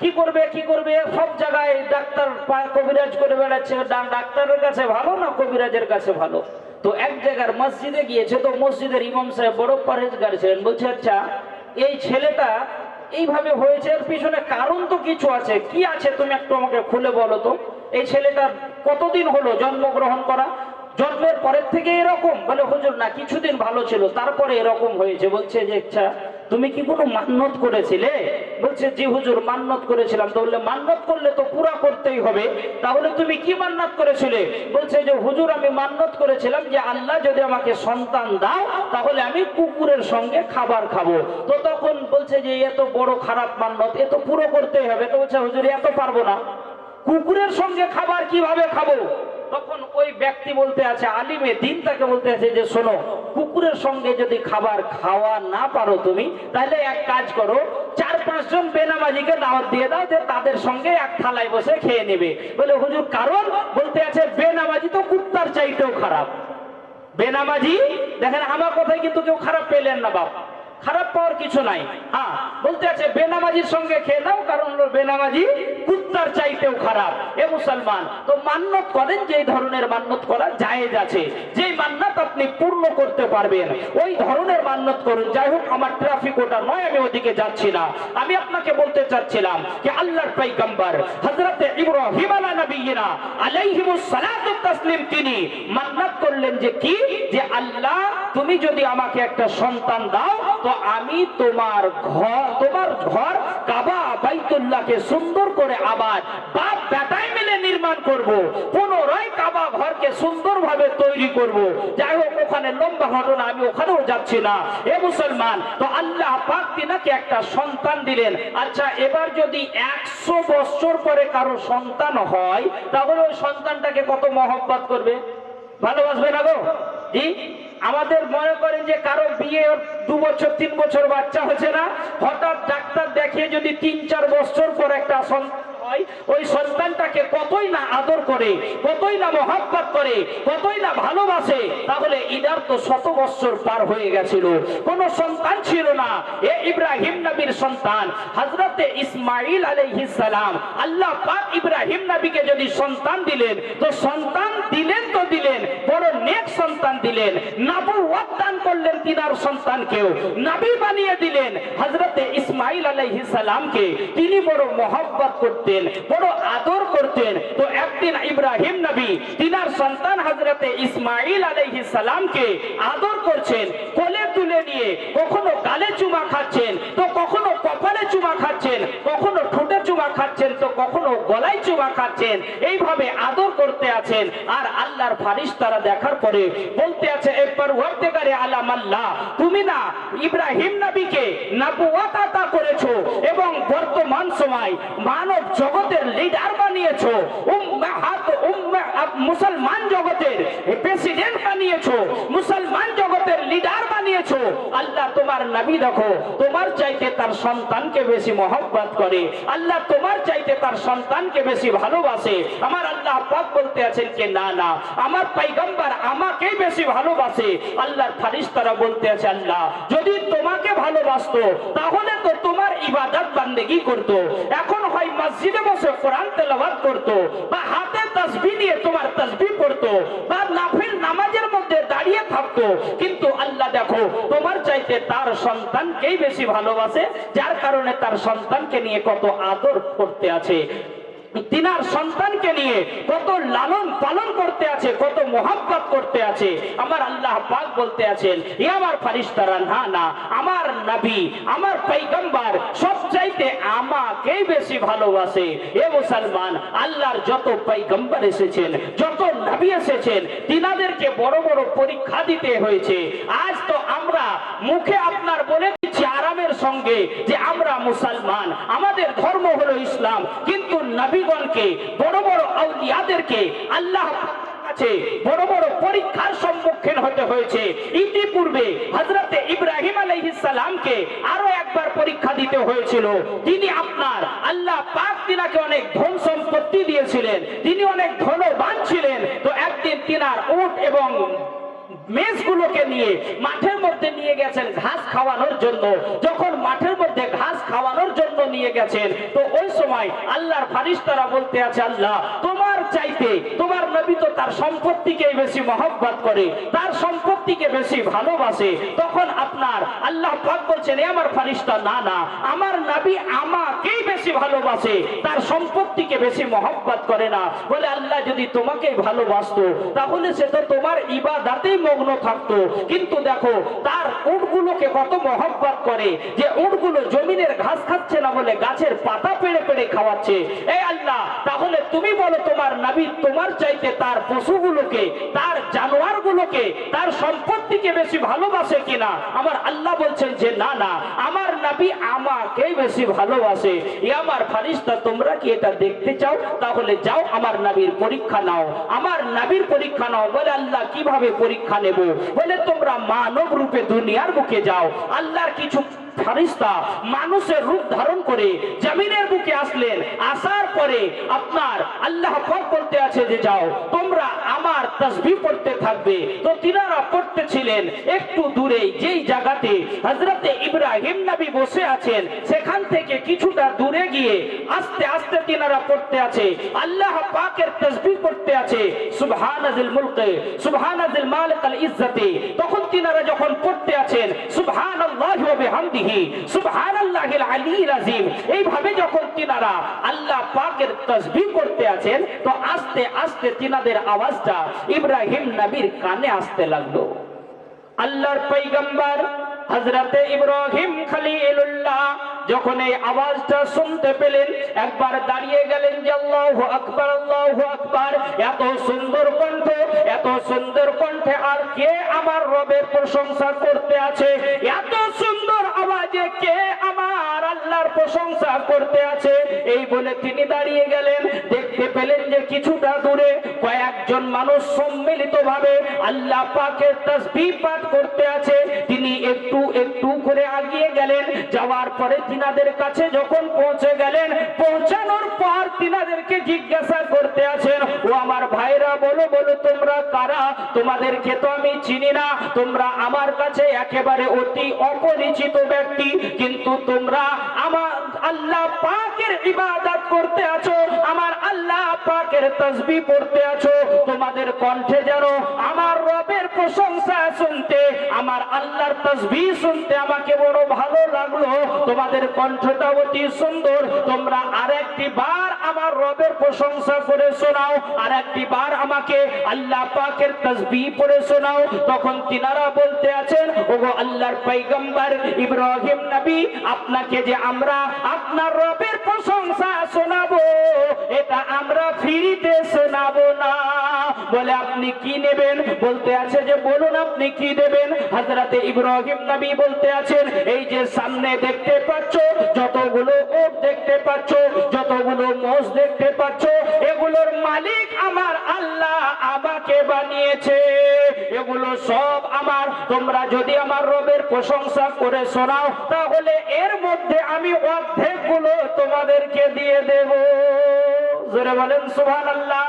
কি করবে কি করবে, সব জায়গায় ডাক্তার কবিরাজ করে বেড়াচ্ছে। ডাক্তারের কাছে ভালো না কবিরাজের কাছে ভালো? তো এক জায়গার মসজিদে গিয়েছে, তো মসজিদের ইমাম সাহেব বড় পরহেজগার ছিলেন। বলছে, আচ্ছা এই ছেলেটা এইভাবে হয়েছে, এর পিছনে কারণ তো কিছু আছে, কি আছে তুমি একটু আমাকে খুলে বলো তো। এই ছেলেটা কতদিন হলো জন্মগ্রহণ করা? জন্মের পরের থেকে এরকম? বলে, হুজুর না, কিছুদিন ভালো ছিল, তারপরে এরকম হয়েছে। বলছে যে, আচ্ছা তুমি কি কোনো মান্নত করেছিলে? বলছে, জি হুজুর, মান্নত করেছিলাম। তো বললে, মান্নত করলে তো পুরা করতেই হবে, তাহলে তুমি কি মান্নত করেছিলে? বলছে যে, হুজুর আমি মান্নত করেছিলাম যে আল্লাহ যদি আমাকে সন্তান দাও তাহলে আমি কুকুরের সঙ্গে খাবার খাবো। তো তখন বলছে যে, এত বড় খারাপ মান্নত, এ তো পুরো করতেই হবে। তো বলছে, হুজুর এত পারবো না, কুকুরের সঙ্গে খাবার কিভাবে খাবো? তখন ওই ব্যক্তি বলতে আছে, আলিমে দিন তাকে বলতে আছে যে, শোনো, কুকুরের সঙ্গে যদি খাবার খাওয়া না পারো তুমি, তাহলে এক কাজ করো, 4-5 জন বেনামাজিকে দাওয়াত দিয়ে দাও, যে তাদের সঙ্গে এক থালায় বসে খেয়ে নেবে। বলে, হুজুর কারণ? বলতে আছে, বেনামাজি তো কুত্তার চাইতেও খারাপ। বেনামাজি, দেখেন আমার কথায় কিন্তু কেউ খারাপ পেলেন না বাপ, খারাপ পাওয়ার কিছু নাই। হ্যাঁ, বলতে আছে বেনামাজির সঙ্গে খেয়ে নাও, কারণ বেনামাজি কুত্তার চাইতেও খারাপ। এ মুসলমান, তো মান্নত করেন, যে ধরনের মান্নত করা জায়েজ আছে, যে মান্নত আপনি পূর্ণ করতে পারবেন ওই ধরনের মান্নত করুন। যাই হোক, আমার ট্রাফিক ওটা নয়, আমি ওদিকে যাচ্ছি না। আমি আপনাকে বলতে চাচ্ছিলাম যে আল্লাহর পয়গম্বর হযরতে ইব্রাহিম আলাইহিস সালাতু তাসলিম তিনি মান্নত করলেন যে কি, যে আল্লাহ তুমি যদি আমাকে একটা সন্তান দাও তো আমি তোমার ঘর কাবা বাইতুল্লাহকে সুন্দর করে আবার বাপ বেটায় মিলে নির্মাণ করব, পুনরায় কাবা ঘরকে সুন্দরভাবে তৈরি করব। যাই হোক, ওখানে লম্বা ঘটনা, আমি ওখানেও যাচ্ছি না। এ মুসলমান, তো আল্লাহ পাক তিনাকে একটা সন্তান দিলেন। আচ্ছা, এবার যদি 100 বছর পরে কারো সন্তান হয়, তাহলে ওই সন্তানটাকে কত মহব্বত করবে, ভালোবাসবে না গো? জি, আমাদের মনে করেন যে কারো বিয়ে 2 বছর 3 বছর বাচ্চা হচ্ছে না, হঠাৎ ডাক্তার দেখিয়ে যদি 3-4 বছর পর একটা সন্তান হয়, ওই সন্তানটাকে কতই না আদর করে, কতই না মহব্বত করে, কতই না ভালোবাসে। তাহলে ইদার তো 100 বছর পার হয়ে গেছিল, কোনো সন্তান ছিল না। এ ইব্রাহিম নবীর সন্তান হযরতে ইসমাঈল আলাইহিস সালাম, আল্লাহ পাক ইব্রাহিম নবীকে যদি সন্তান দিলেন, তো সন্তান দিলেন তো দিলেন, বড় নেক সন্তান দিলেন, নবুয়ত দান করলেন তিনার সন্তানকেও নবী বানিয়ে দিলেন। হযরতে ইসমাঈল আলাইহিস সালামকে তিনি বড় মহব্বত করতেন, বড় আদর করতেন। তো একদিন ইব্রাহিম নবী তিনার সন্তান হযরতে ইসমাঈল আলাইহিস সালামকে আদর করছেন, কোলে তুলে নিয়ে কখনো গালে চুমা খাচ্ছেন, তো কখনো কপালে চুমা খাচ্ছেন, কখনো ঠোঁটে চুমা খাচ্ছেন, তো কখনো গলায় চুমা খাচ্ছেন। এইভাবে আদর করতে আছেন। আর আল্লাহর ফারিস্তারা দেখার পরে বলতে আছে, এরপর পরওয়ারদিগারে আলাম আল্লাহ, তুমি না ইব্রাহিম নবীকে নবুয়ত আতা করেছো এবং বর্তমান সময় মানব জগতের লিডার বানিয়েছো, মুসলমান জগতের প্রেসিডেন্ট বানিয়েছো, মুসলমান জগতের লিডার বানিয়েছো। আল্লাহ তোমার নবী দেখো তোমার চাইতে তার সন্তানকে বেশি মহব্বত করে, আল্লাহ তোমার চাইতে তার সন্তানকে বেশি ভালোবাসে। আমার আল্লাহ পাক বলতে আছেন যে না না, আমার পয়গম্বর আমাকেই বেশি ভালোবাসে। আল্লাহর ফেরেশতারা বলতে আছে আল্লাহ যদি তোমাকে ভালোবাসতো তাহলে তো তোমার ইবাদত বান্দেগি করতো, এখন হয় মসজিদে বসে কোরআন তেলাওয়াত করতো, বা হাতে তাসবিহ নিয়ে তোমার তাসবিহ পড়তো, বা নাফিল নামাজের মধ্যে দাঁড়িয়ে থাকতো। কিন্তু আল্লাহ দেখো তোমার চাইতে তার সন্তানকেই বেশি ভালোবাসে, যার কারণে তার সন্তানকে নিয়ে কত আদর করতে আছে, তিনার সন্তানকে নিয়ে কত লালন পালন করতে আছে, কত মোহাব্বত করতে আছে। আমার আল্লাহ পাক বলতে আছেন এ আমার ফেরেশতারা না না, আমার নবী আমার পয়গম্বর সবচাইতে আমাকেই বেশি ভালোবাসে। এ মুসলমান, আল্লাহর যত পয়গম্বর এসেছেন, যত নবী এসেছেন, তিনাদেরকে বড় বড় পরীক্ষা দিতে হয়েছে। আজ তো আমরা মুখে আপনার বলে দিচ্ছি আরামের সঙ্গে যে আমরা মুসলমান, আমাদের ধর্ম হলো ইসলাম, কিন্তু নবীগণকে বড় বড় আউলিয়াদেরকে আল্লাহ কাছে বড় বড় পরীক্ষার সম্মুখীন হতে হয়েছে। ইতিপূর্বে হযরতে ইব্রাহিম আলাইহিস সালামকে আরো একবার পরীক্ষা দিতে হয়েছিল। তিনি আপনার আল্লাহ পাক তিনাকে অনেক ধন সম্পত্তি দিয়েছিলেন, তিনি অনেক ধনবান ছিলেন। তো একদিন তিনার উট এবং মেষগুলোকে নিয়ে মাঠের মধ্যে নিয়ে গেছেন ঘাস খাওয়ানোর জন্য। যখন মাঠের মধ্যে ঘাস খাওয়ানোর জন্য নিয়ে গেছেন, তো ওই সময় আল্লাহর ফেরেশতারা বলতে আছে আল্লাহ তোমার চাইতে তোমার নবী তো তার সম্পত্তিকে বেশি মহব্বত করে, তার সম্পত্তিকে বেশি ভালোবাসে। তখন আপনার আল্লাহ পাক বলছেন এ আমার ফেরেশতা না না, আমার নবী আমাকেই বেশি ভালোবাসে, তার সম্পত্তিকে বেশি মহব্বত করে না। বলে আল্লাহ যদি তোমাকেই ভালোবাসতো তাহলে সে তো তোমার ইবাদতেই মগ্ন থাকতো। কিন্তু দেখো তার উটগুলোকে কত মহব্বত করে, যে উটগুলো জমিনের ঘাস খাচ্ছে না বলে গাছের পাতা পেড়ে পেড়ে খাওয়াচ্ছে। এই আল্লাহ তাহলে তুমি বলো তোমার নবী তোমার চাইতে তার পশুগুলোকে, তার জানোয়ারগুলোকে, তার সম্পত্তিকে বেশি ভালোবাসে কিনা? আমার আল্লাহ বলছেন যে না না, আমার নবী আমাকেই বেশি ভালোবাসে। এ আমার ফেরেশতা তোমরা কি এটা দেখতে চাও? তাহলে যাও আমার নবীর পরীক্ষা নাও, আমার নবীর পরীক্ষা নাও। বলে আল্লাহ কিভাবে পরীক্ষা নেব? বলে তোমরা মানব রূপে দুনিয়ার বুকে যাও। আল্লাহর কিছু ফেরেশতা মানুষের রূপ ধারণ করে জমিনের বুকে আসলেন। আসার পরে আপনার আল্লাহ পাক বলতে আছে যে যাও তোমরা আমার তাসবিহ পড়তে থাকবে। তো তিনারা পড়তেছিলেন একটু দূরে, যেই জায়গাতে হযরতে ইব্রাহিম নবী বসে আছেন সেখান থেকে কিছুটা দূরে গিয়ে আস্তে আস্তে তিনারা পড়তে আছে, আল্লাহ পাকের তাসবিহ পড়তে আছে সুবহানাল মুলকে সুবহানাল মালিকাল ইজ্জতি। তখন তিনারা যখন পড়তে আছেন সুবহানাল্লাহি ওয়া বিহামদিহি সুবহানাল্লাহিল আলিয়্যিল আযীম, এইভাবে যখন তিনারা আল্লাহ পাকের তাসবিহ করতে আছেন, তো আস্তে আস্তে তিনাদের আওয়াজটা ইব্রাহিম নবীর কানে আসতে লাগলো। আল্লাহর পয়গম্বর হযরতে ইব্রাহিম খলিলুল্লাহ যখন এই আওয়াজটা শুনতে পেলেন, একবার দাঁড়িয়ে গেলেন যে আল্লাহু আকবার আল্লাহু আকবার। এত সুন্দর কণ্ঠ, এত সুন্দর কণ্ঠে আর কে আমার রবের প্রশংসা করতে আছে? এত সুন্দর আওয়াজে কে আমার আল্লাহর প্রশংসা করতে আছে? এই বলে তিনি দাঁড়িয়ে গেলেন। দেখতে পেলেন যে কিছুটা দূরে কয়েকজন মানুষ সম্মিলিতভাবে আল্লাহ পাকের তাসবিহ পাঠ করতে আছে। তিনি একটু একটু করে এগিয়ে গেলেন। যাওয়ার পরে তিনাদের কাছে যখন পৌঁছে গেলেন, পৌঁছানোর পর তিনাদেরকে জিজ্ঞাসা করতে আছেন ও আমার ভাইরা বলো বলো তোমরা কারা? তোমাদেরকে তো আমি চিনি না, তোমরা আমার কাছে একেবারে অতি অপরিচিত ব্যক্তি, কিন্তু তোমরা আমার আল্লাহ পাকের ইবাদত করতে আছো, আমার আল্লাহ পাকের তাসবিহ পড়তে আছো। তোমাদের কণ্ঠে যেন আমার রবের প্রশংসা শুনতে, আমার আল্লাহর তাসবিহ শুনতে আমাকে বড় ভালো লাগলো। তোমাদের কণ্ঠটা অতি সুন্দর, তোমরা আরেকটি বার আমার রবের প্রশংসা করে শোনাও, আরেকটি বার আমাকে আল্লাহ পাকের তাসবিহ পড়ে শোনাও। তখন তিনারা বলতে আছেন ওগো আল্লাহর পয়গম্বর ইব্রাহিম নবী, আপনাকে যে আমরা আপনার রবের প্রশংসা শোনাবো, এটা আমরা ফ্রিতে শোনাবো না, বলে আপনি কি নেবেন? বলতে আছে যে বলুন আপনি কি দেবেন? হযরতে ইব্রাহিম নবী বলতে আছেন এই যে সামনে দেখতে পাচ্ছ যতগুলো উট দেখতে পাচ্ছ, যতগুলো মোষ দেখতে পাচ্ছ, এগুলোর মালিক আমার আল্লাহ আমাকে বানিয়েছে, এগুলো সব আমার। তোমরা যদি আমার রবের প্রশংসা করে শোনাও তাহলে এর মধ্যে আমি অর্ধেক গুলো তোমাদেরকে দিয়ে দেব। জোরে বলেন সুবহানাল্লাহ।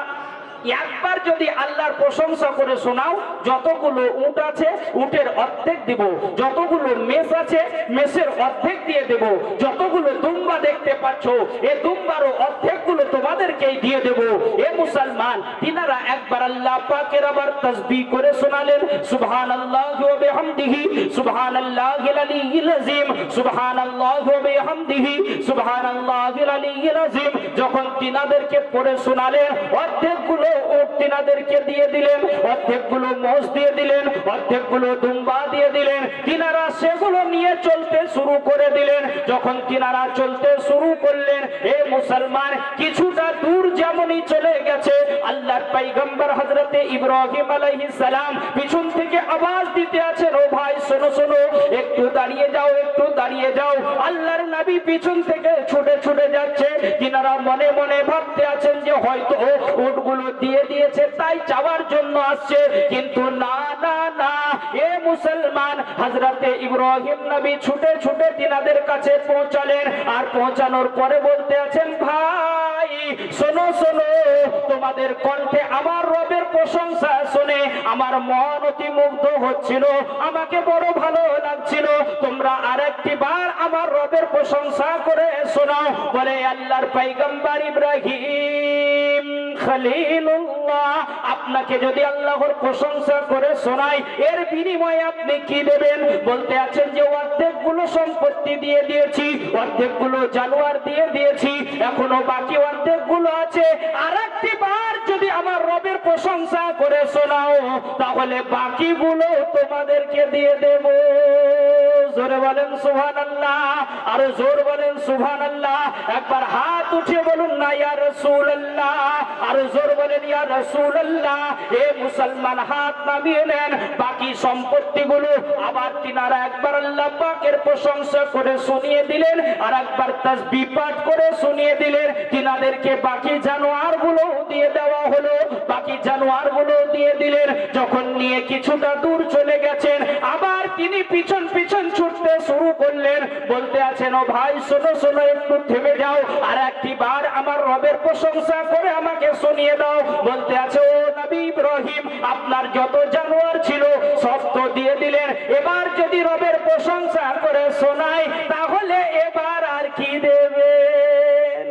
একবার যদি আল্লাহর প্রশংসা করে শোনাও, যতগুলো উট আছে উটের অর্ধেক দিব, যতগুলো মেষ আছে মেষের অর্ধেক দিয়ে দেব, যতগুলো দুম্বা দেখতে পাচ্ছ এই দুম্বারও অর্ধেকগুলো তোমাদেরকেই দিয়ে দেব। এ মুসলমান, তিনারা একবার আল্লাহ পাকের আবার তাসবিহ করে শোনালেন সুবহানাল্লাহি ওয়া বিহামদিহি সুবহানাল্লাহিল আলিয়্যিল আযীম সুবহানাল্লাহি ওয়া বিহামদিহি সুবহানাল্লাহিল আলিয়্যিল আযীম। যখন তিনাদেরকে পড়ে শোনালেন অর্ধেকগুলো উট তিনাদেরকে দিয়ে দিলেন, অর্ধেকগুলো মোষ দিয়ে দিলেন, অর্ধেকগুলো দুম্বা দিয়ে দিলেন। তিনারা সেগুলো নিয়ে চলতে শুরু করে দিলেন। যখন তিনারা চলতে শুরু করলেন এ মুসলমান, কিছুটা দূর যেমনই চলে গেছে আল্লাহর পয়গম্বর হযরতে ইব্রাহিম আলাইহিস সালাম পিছন থেকে আওয়াজ দিতে আছেন ও ভাই শোনো শোনো, একটু দাঁড়িয়ে যাও, একটু দাঁড়িয়ে যাও। আল্লাহর নবী পিছন থেকে ছুটে ছুটে যাচ্ছে। তিনারা মনে মনে ভাবতে আছেন যে হয়তো উটগুলো দিয়ে দিয়েছে তাই যাওয়ার জন্য আসছে, কিন্তু না না না, এ মুসলমান, হযরতে ইব্রাহিম নবী ছুটে ছুটে তিনাদের কাছে পৌঁছালেন। আর পৌঁছানোর পরে বলতে আছেন ভাই শোনো শোনো, তোমাদের কণ্ঠে আমার রবের প্রশংসা শুনে আমার মন অতি মুগ্ধ হচ্ছিল, আমাকে বড় ভালো লাগছিল। তোমরা আরেকটি বার আমার রবের প্রশংসা করে শোনাও। বলে আল্লাহর পয়গম্বর ইব্রাহিম খলিলুল্লাহ, আপনাকে যদি আল্লাহর প্রশংসা করে শোনাই এর বিনিময়ে আপনি কি দেবেন? বলতে আছেন যে অর্ধেকগুলো সম্পত্তি দিয়ে দিয়েছি, অর্ধেকগুলো জানোয়ার দিয়ে দিয়েছি, এখনো বাকি অর্ধেকগুলো আছে। আরেকটি বার যদি আমার রবের প্রশংসা করে শোনাও তাহলে বাকিগুলো তোমাদেরকে দিয়ে দেব। জোরে বলেন সুবহানাল্লাহ, আর জোর বলেন সুবহানাল্লাহ। একবার হাত উঠিয়ে বলুন না ইয়া রাসূলুল্লাহ, আর জোর বলেন ইয়া রাসূলুল্লাহ। এ মুসলমান, হাত নামিয়ে নেন। বাকি সম্পত্তিগুলো আবার তিনারা একবার আল্লাহ পাকের প্রশংসা করে শুনিয়ে দিলেন, আর একবার তাসবিহ পাঠ করে শুনিয়ে দিলেন। তিনাদেরকে বাকি জানোয়ারগুলো দিয়ে দেওয়া হলো, বাকি জানোয়ারগুলো দিয়ে দিলেন। যখন নিয়ে কিছুটা দূর চলে গেছেন আবার তিনি পিছন পিছন ছুটতে শুরু করলেন। বলতে আছেন ও ভাই শোনো শোনো, একটু থেমে যাও, আর একটি বার আমার রবের প্রশংসা করে আমাকে শুনিয়ে দাও। বলতে আছে ও নবী ইব্রাহিম, আপনার যত জানোয়ার ছিল সব তো দিয়ে দিলেন, এবার যদি রবের প্রশংসা করে শোনাই তাহলে এবার আর কি দেবেন?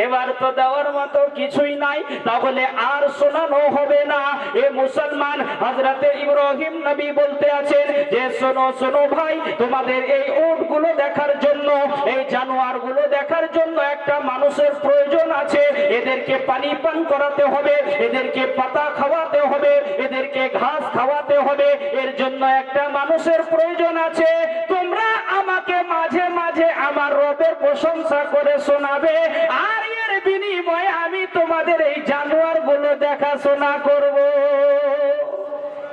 এবার তো দেওয়ার মতো কিছুই নাই, তাহলে আর শোনানো হবে না। এ মুসলমান, হযরতে ইব্রাহিম নবী বলতে আছেন যে শোনো শোনো ভাই, তোমাদের এই উটগুলো দেখার জন্য, এই জানোয়ারগুলো দেখার জন্য একটা মানুষের প্রয়োজন আছে। এদেরকে পানি পান করাতে হবে, এদেরকে পাতা খাওয়াতে হবে, এদেরকে ঘাস খাওয়াতে হবে, এর জন্য একটা মানুষের প্রয়োজন আছে। তোমরা আমাকে মাঝে মাঝে আমার রবের প্রশংসা করে শোনাবে, আর এর বিনিময়ে আমি তোমাদের এই জানোয়ারগুলো দেখাশোনা করব।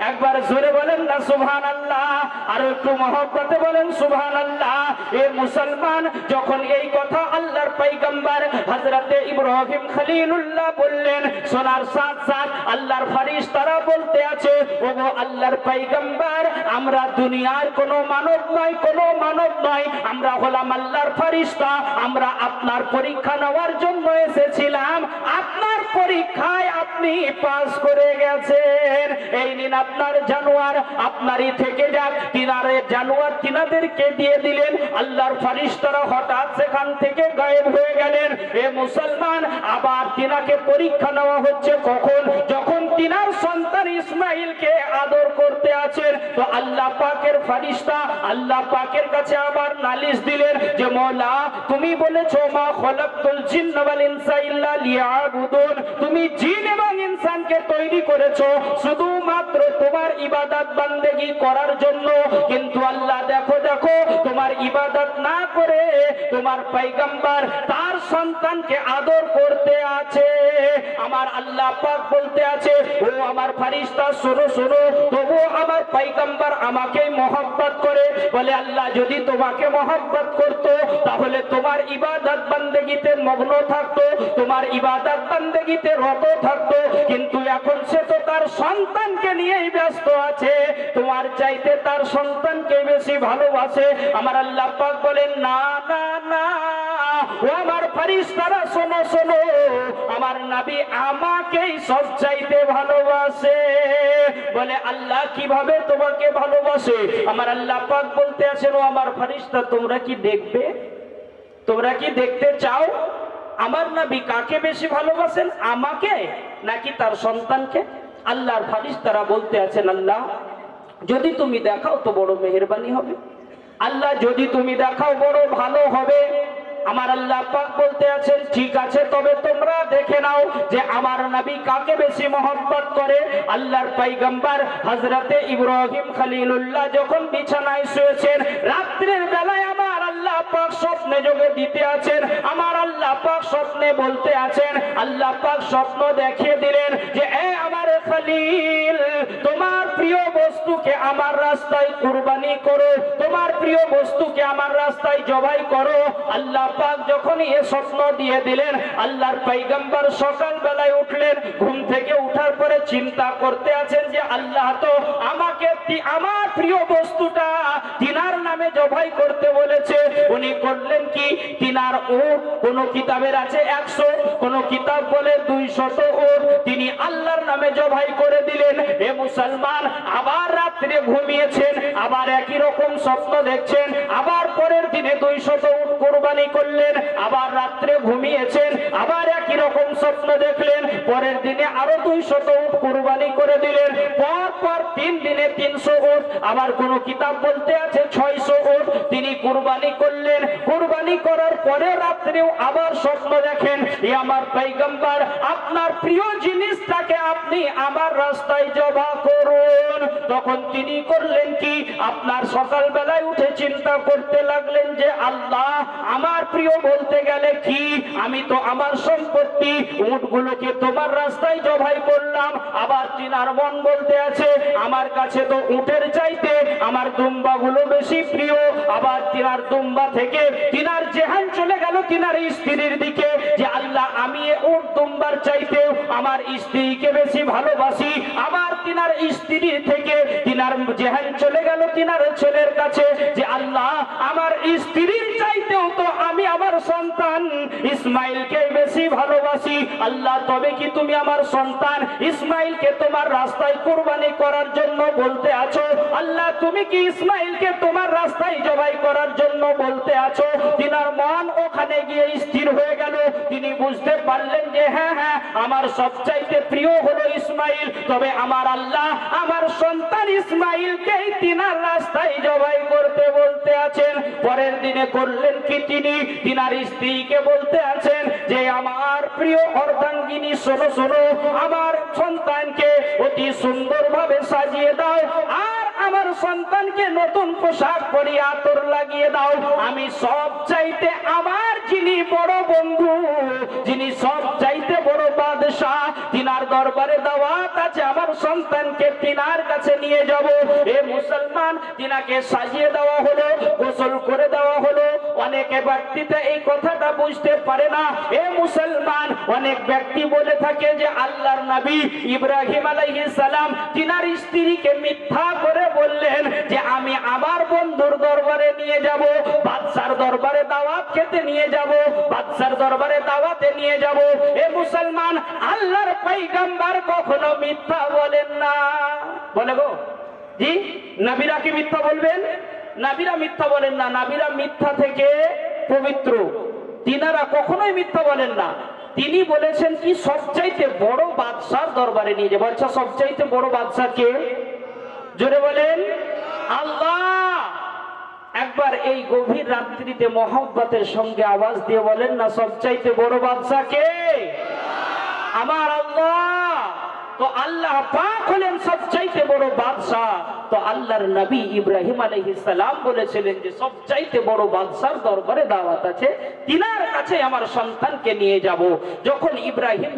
একবার জোরে বলেন না সুবহানাল্লাহ, আর একটু মহব্বতে বলেন সুবহানাল্লাহ। এ মুসলমান, যখন এই কথা আল্লাহর পয়গম্বর হযরতে ইব্রাহিম খলিলুল্লাহ বললেন, শোনার সাথ সাথ আল্লাহর ফেরেশতারা বলতে আছে ওগো আল্লাহর পয়গম্বর, আমরা দুনিয়ার কোনো মানব নয়, কোনো মানব নয়, আমরা হলাম আল্লাহর ফেরেশতা। আমরা আপনার পরীক্ষা নেওয়ার জন্য এসেছিলাম, আপনার পরীক্ষায় আপনি পাস করে গেছেন। এই নিন আপনার জানোয়ার, আপনারই থেকে যাক। তিনারে জানোয়ার তিনাদেরকে দিয়ে দিলেন। আল্লাহর ফেরেশতারা হঠাৎ সেখান থেকে গায়েব হয়ে গেলেন। এ মুসলমান, আবার তিনাকে পরীক্ষা নেওয়া হচ্ছে কখন? যখন তিনার সন্তান ইসমাইলকে আদর করতে আছেন। তো আল্লাহ পাকের ফেরেশতা আল্লাহ পাকের কাছে আবার নালিশ দিলেন যে মওলা তুমি বলেছো মা খলাকতুল জিন্না ওয়াল ইনসা ইল্লা লিয়াবুদুন, তুমি জিন এবং ইনসানকে তৈরি করেছো শুধুমাত্র তোমার ইবাদত বান্দেগি করার জন্য। কিন্তু আল্লাহ দেখো দেখো তোমার ইবাদত না করে তোমার পয়গম্বর তার সন্তানকে আদর করতে আছে। আমার আল্লাহ পাক বলতে আছে ও আমার ফেরেশতা শোনো শোনো, তবু আমার পয়গম্বর আমাকে মহব্বত করে। বলে আল্লাহ যদি তোমাকে মহব্বত করতো তাহলে তোমার ইবাদত বান্দেগিতে মগ্ন থাকতো, তোমার ইবাদত বান্দেগিতে রত থাকতো। কিন্তু এখন সে তো তার সন্তানকে নিয়েই ব্যস্ত আছে, তোমার চাইতে তার সন্তানকে বেশি ভালোবাসে। আমার আল্লাহ পাক বলেন না না না, ও আমার ফেরেশতারা শোনো শোনো, আমার নবী আমাকেই সব চাইতে ভালোবাসে। বলে আল্লাহ কিভাবে তোমাকে ভালোবাসে? আমার আল্লাহ পাক বলতে আছেন ও আমার ফেরেশতা তোমরা কি দেখবে, তোমরা কি দেখতে চাও আমার নবী কাকে বেশি ভালোবাসেন, আমাকে নাকি তার সন্তানকে? আল্লাহর ফেরেশতারা বলতে আছেন আল্লাহ যদি তুমি দেখাও তো বড় মেহেরবানি হবে, আল্লাহ যদি তুমি দেখাও বড় ভালো হবে। আমার আল্লাহ পাক বলতে আছেন ঠিক আছে তবে তোমরা দেখে নাও যে আমার নবী কাকে বেশি মহব্বত করে। আল্লাহর পয়গম্বর হযরতে ইব্রাহিম খলিলুল্লাহ যখন বিছানায় শুয়েছেন রাত্রির বেলায় আমার আল্লাহ পাক স্বপ্নে যোগে দিতে আছেন। আমার আল্লাহ পাক স্বপ্নে বলতে আছেন, আল্লাহ পাক স্বপ্ন দেখিয়ে দিলেন যে এ আমার খলিল তোমার প্রিয় বস্তুকে আমার রাস্তায় কুরবানি করো, তোমার প্রিয় বস্তুকে আমার রাস্তায় জবাই করো। আল্লাহ পাক যখন এই স্বপ্ন দিয়ে দিলেন আল্লাহর পয়গম্বর সকাল বেলায় উঠলেন, ঘুম থেকে উঠার পরে চিন্তা করতে আছেন যে আল্লাহ তো আমাকে আমার প্রিয় বস্তুটা তিনার নামে জবাই করতে বলেছে। উনি করলেন কি তিনার উট, কোন কিতাবের আছে 100, কোন কিতাব বলে 200 উট তিনি আল্লাহর নামে জবাই করে দিলেন। এ মুসলমান আবার রাত্রে ঘুমিয়েছেন, আবার একই রকম স্বপ্ন দেখছেন, আবার পরের দিনে 200 উট কুরবানি করলেন, আবার রাত্রে ঘুমিয়েছেন, আবার একই রকম স্বপ্ন দেখলেন, পরের দিনে আরো 200 উট কুরবানি করে দিলেন, পর পর 3 দিনে 300 উট, আবার কোন কিতাব বলতে আছে 600 উট তিনি কুরবানি করলেন। কুরবানি করার পরে রাত্রেও আবার স্বপ্ন দেখেন এ আমার পয়গম্বর আপনার প্রিয় জিনিসটাকে আপনি আমার রাস্তায় জবাই করুন। তখন তিনি করলেন কি আপনার সকাল বেলায় উঠে চিন্তা করতে লাগলেন যে আল্লাহ আমার প্রিয় বলতে গেলে কি, আমি তো আমার সম্পত্তি উটগুলোকে তোমার রাস্তায় জবাই করলাম। আবার তিনার মন বলতে আছে আমার কাছে তো উটের চাইতে আমার দুম্বাগুলো বেশি প্রিয়। আবার তিনার দুম্বা থেকে তিনার জেহান চলে গেল তিনার স্ত্রীর দিকে যে আল্লাহ আমি উট দুম্বার চাইতেও আমার স্ত্রীকে বেশি ভালোবাসি। আবার তিনার স্ত্রীর থেকে তিনার জেহান চলে গেল তিনার ছেলের কাছে যে আল্লাহ আমার স্ত্রীর চাইতেও তো আমি আমার সন্তান ইসমাইলকে বেশি ভালোবাসি। আল্লাহ তবে কি তুমি আমার সন্তান ইসমাইলকে তোমার রাস্তায় কুরবানি করার জন্য বলতে আছো? আল্লাহ তুমি কি ইসমাইলকে তোমার রাস্তায় জবাই করার জন্য বলতে আছো? তিনার মন ওখানে গিয়ে স্থির হয়ে গেল। তিনি বুঝতে পারলেন যে হ্যাঁ হ্যাঁ আমার সবচাইতে প্রিয় হলো ইসমাইল, তবে আমার আল্লাহ আমার সন্তান ইসমাইলকেই তিনার রাস্তায় জবাই করতে বলতে আছেন। পরের দিনে করলেন কি তিনি তিনার স্ত্রীকে বলতে আছেন যে আমার প্রিয় অর্ধাঙ্গিনী শোনো শোনো, আমার সন্তানকে অতি সুন্দরভাবে সাজিয়ে দাও আর আমার সন্তানকে নতুন পোশাক পরিয়ে আতর লাগিয়ে দাও। আমি সব চাইতে আমার যিনি বড় বন্ধু, যিনি সব চাইতে বড় বাদশাহ, তিনার দরবারে দাওয়াত আছে, আমার সন্তানকে তিনার কাছে নিয়ে যাব। এ মুসলমান তিনাকে সাজিয়ে দেওয়া হলো, গোসল করে দেওয়া হলো। অনেকে ব্যক্তিতে এই কথাটা বুঝতে পারে না। এ মুসলমান অনেক ব্যক্তি বলে থাকে যে আল্লাহর নবী ইব্রাহিম আলাইহিস সালাম তিনার স্ত্রীকে মিথ্যা করে বললেন যে আমি আমার বন্ধুর দরবারে নিয়ে যাব, বাদশার দরবারে দাওয়াত খেতে নিয়ে যাব, বাদশার দরবারে দাওয়াতে নিয়ে যাব। এ মুসলমান আল্লাহর পয়গম্বর কখনো মিথ্যা বলেন না। বলে গো জি নবীরা কি মিথ্যা বলবেন? নবীরা মিথ্যা বলেন না, নবীরা মিথ্যা থেকে পবিত্র, তিনারা কখনোই মিথ্যা বলেন না। তিনি বলেছেন কি সবচাইতে বড় বাদশার দরবারে নিয়ে যাবো। আচ্ছা সবচাইতে বড় বাদশা কে? জোরে বলেন আল্লাহ। একবার এই গভীর রাত্রিতে মহব্বতের সঙ্গে আওয়াজ দিয়ে বলেন না, সবচাইতে বড় বাদশা কে? আমার আল্লাহ। তো আল্লাহ পাক হলেন সবচাইতে বড় বাদশা। তো আল্লাহর নবী ইব্রাহিম আলাইহিস সালাম বলেছিলেন যে সবচাইতে বড় বাদশার দরবারে দাওয়াত আছে, তিনার কাছে আমার সন্তানকে নিয়ে যাব। যখন ইব্রাহিম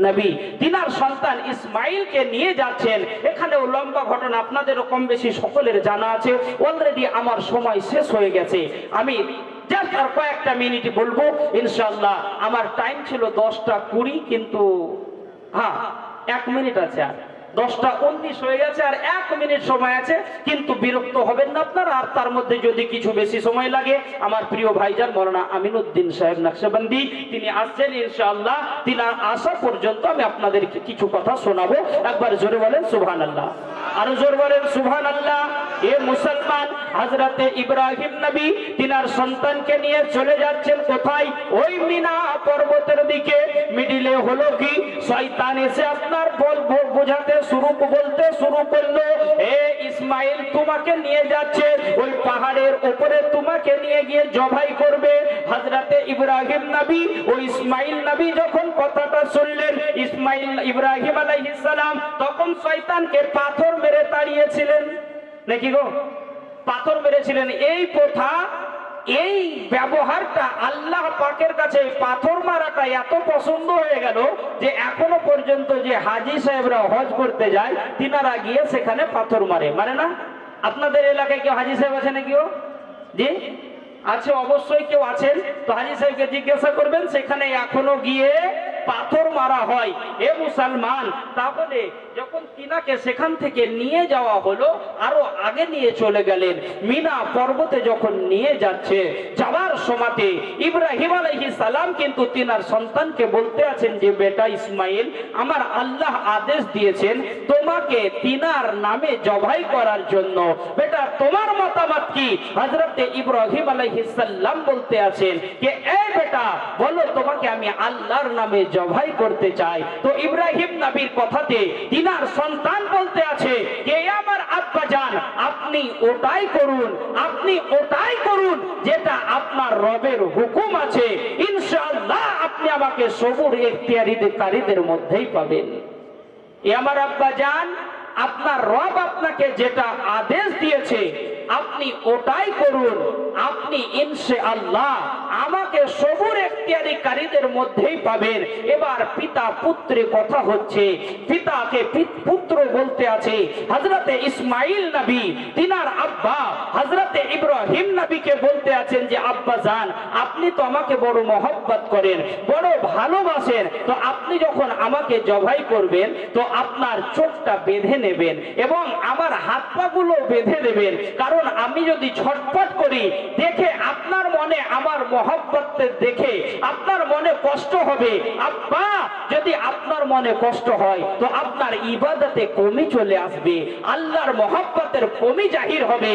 নবী তিনার সন্তান ইসমাইলকে নিয়ে যাচ্ছেন, এখানেও লম্বা ঘটনা আপনাদেরও কম বেশি সকলের জানা আছে। অলরেডি আমার সময় শেষ হয়ে গেছে, আমি জাস্ট আর কয়েকটা মিনিট বলবো ইনশাআল্লাহ। আমার টাইম ছিল 10টা 20, কিন্তু হ্যাঁ 1 মিনিট আছে, আর 10টা 19 হয়ে গেছে, আর 1 মিনিট সময় আছে। কিন্তু বিরক্ত হবেন না আপনারা, আর তার মধ্যে যদি কিছু বেশি সময় লাগে, আমার প্রিয় ভাইজান মাওলানা আমিনউদ্দিন সাহেব নকশবন্দি তিনি আসছেন ইনশাআল্লাহ। তিনার আসা পর্যন্ত আমি আপনাদেরকে কিছু কথা শোনাবো। একবার জোরে বলেন সুবহানাল্লাহ, আরো জোরে বলেন সুবহানাল্লাহ। এ মুসলমান, হযরতে ইব্রাহিম নবী তিনার সন্তানকে নিয়ে চলে যাচ্ছেন কোথায়? ওই মিনা পর্বতের দিকে। মিডিলে হলো কি, শয়তান এসে আপনার বোঝাতে বলতে শুরু করলো, এ ইসমাইল তোমাকে নিয়ে যাচ্ছে ওই পাহাড়ের উপরে, তোমাকে নিয়ে গিয়ে জবাই করবে। হযরতে ইব্রাহিম নবী ও ইসমাইল নবী যখন কথাটা শুনলেন, ইব্রাহিম আলাইহিস সালাম তখন শয়তানকে পাথর মেরে তাড়িয়েছিলেন নাকি গো? পাথর মেরেছিলেন। এই প্রথা, এই ব্যবহারটা আল্লাহ পাকের কাছে পাথর মারাটা এত পছন্দ হয়ে গেল যে এখনো পর্যন্ত যে হাজী সাহেবরা হজ করতে যায়, তিনারা গিয়ে সেখানে পাথর মারে না? আপনাদের এলাকায় কেউ হাজী সাহেব আছে নাকি? জি আছে, অবশ্যই কেউ আছেন। তো হাজী সাহেবকে জিজ্ঞাসা করবেন, সেখানে এখনো গিয়ে পাথর মারা হয়। এ মুসলমান, তাহলে যখন তিনাকে সেখান থেকে নিয়ে যাওয়া হলো, আরো আগে নিয়ে চলে গেলেন মিনা পর্বতে। যখন নিয়ে যাচ্ছে, যাওয়ার সময়তে ইব্রাহিম আলাইহিস সালাম কিন্তু তিনার সন্তানকে বলতে আছেন যে বেটা ইসমাইল, আমার আল্লাহ আদেশ দিয়েছেন তোমাকে তিনার নামে জবাই করার জন্য। বেটা তোমার মতামত কি? হযরতে ইব্রাহিম আলাইহিস সালাম বলতে আছেন যে এ বেটা বলো, তোমাকে আমি আল্লাহর নামে জবাই করতে চাই। তো ইব্রাহিম নবীর কথাতে তিনার সন্তান বলতে আছে যে আমার আব্বা জান, আপনি ওটাই করুন, আপনি ওটাই করুন যেটা আপনার রবের হুকুম আছে। ইনশাআল্লাহ আপনি আমাকে সবুর ইখতিয়ারীদের মধ্যেই পাবেন। এ আমার আব্বা জান, আপনার রব আপনাকে যেটা আদেশ দিয়েছে আপনি ওটাই করুন, আপনি ইনশাআল্লাহ আমাকে সবুর ইখতিয়ারীদের মধ্যেই পাবেন। এবার পিতা পুত্রের কথা হচ্ছে, পিতাকে পুত্র বলতে আছে হযরতে ইসমাইল নবী, তিনার আব্বা হযরতে ইব্রাহিম নবীকে বলতে আছেন যে আব্বা জান, আপনি তো আমাকে বড় মহব্বত করেন, বড় ভালোবাসেন, তো আপনি যখন আমাকে জবাই করবেন তো আপনার চোখটা বেঁধে নেবেন এবং আমার হাত পা গুলো বেঁধে দেবেন। কারণ আমি যদি ছটফট করি দেখে আপনার মনে আমার মহব্বত দেখে আপনার মনে কষ্ট হবে। আব্বা, যদি আপনার মনে কষ্ট হয় তো আপনার ইবাদতে কমি চলে আসবে, আল্লাহর মহব্বতের কমি জাহির হবে।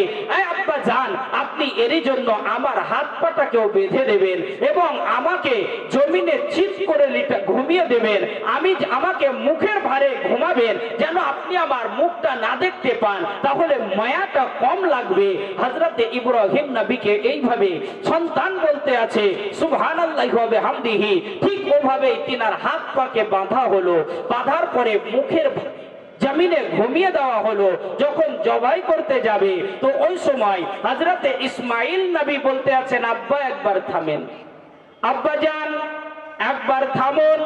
আব্বা জান, আপনি এরই জন্য আমার হাত পাটাকেও বেঁধে দেবেন এবং আমাকে জমিনে চিৎ করে ঘুমিয়ে দেবেন। আমাকে মুখের ভারে ঘুমাবেন যেন আপনি আমার মুখটা না দেখতে পান, তাহলে মায়াটা কম লাগবে। হযরতে ইব্রাহিম নবীকে এইভাবে সন্তান বলতে আছে সুবহানাল্লাহি ওয়া বিহামদিহি। ঠিক ওভাবে তিনার হাত পাকে বাঁধা হলো, বাঁধার পরে মুখের জমিনে ঘুমিয়ে দেওয়া হলো। যখন জবাই করতে যাবে তো ওই সময় হযরতে ইসমাইল নবী বলতে আছেন আব্বা একবার থামেন, আব্বা জান একবার থামুন,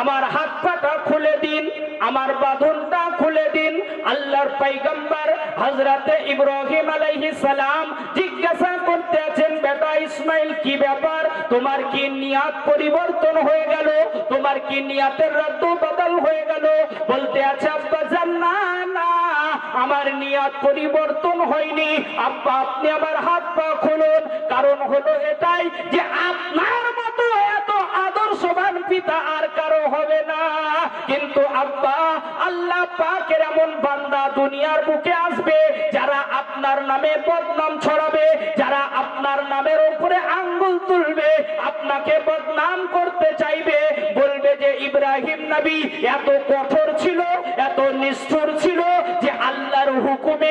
আমার হাত পাটা খুলে দিন, আমার বাঁধনটা খুলে দিন। আল্লাহর পয়গম্বর হযরতে ইব্রাহিম আলাইহিস সালাম জিজ্ঞাসা করতে আছেন বেটা ইসমাইল, কি ব্যাপার, তোমার কি নিয়াত পরিবর্তন হয়ে গেল, তোমার কি নিয়াতের রদ্দ বদল হয়ে গেল? বলতে আছে আব্বা জান না না, আমার নিয়াত পরিবর্তন হয়নি। আব্বা আপনি আমার হাত পা খুলুন, কারণ হলো এটাই যে আপনার মতো এত আদর্শবান পিতা আর কারো হবে না। কিন্তু আব্বা, আল্লাহ পাকের এমন বান্দা দুনিয়ার বুকে আসবে যারা আপনার নামে বদনাম ছড়াবে, যারা আপনার নামের উপরে আঙ্গুল তুলবে, আপনাকে বদনাম করতে চাইবে, বলবে যে ইব্রাহিম নবী এত কঠোর ছিল, এত নিষ্ঠুর ছিল যে আল্লাহর হুকুমে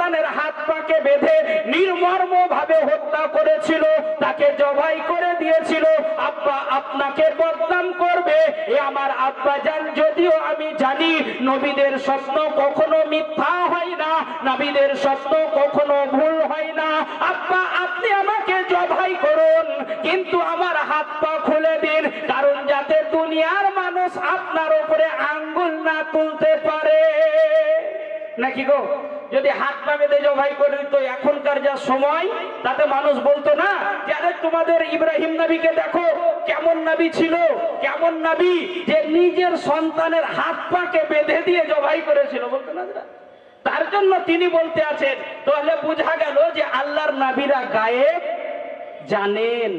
সন্তানের হাত পাকে বেঁধে নির্মর্ম ভাবে হত্যা করেছিল, তাকে জবাই করে দিয়েছিল। আব্বা আপনাকে বদনাম করবে, এ আমার আব্বা জান। যদিও আমি জানি নবীদের স্বপ্ন কখনো মিথ্যা হয় না, নবীদের স্বপ্ন কখনো ভুল হয় না। আব্বা আপনি আমাকে জবাই করুন, কিন্তু আমার হাত পা খুলে দিন, কারণ যাতে দুনিয়ার মানুষ আপনার উপরে আঙ্গুল না তুলতে পারে। নাকি গো? যদি হাত পা বেঁধে জবাই করে দিত এখনকার যা সময়, তাতে মানুষ বলতো না যে আরে তোমাদের ইব্রাহিম নবীকে দেখো কেমন নবী ছিল, কেমন নবী যে নিজের সন্তানের হাত পাকে বেঁধে দিয়ে জবাই করেছিল, বলতো না? তার জন্য তিনি বলতে আছেন। তাহলে বোঝা গেল যে আল্লাহর নবীরা গায়েব জানেন।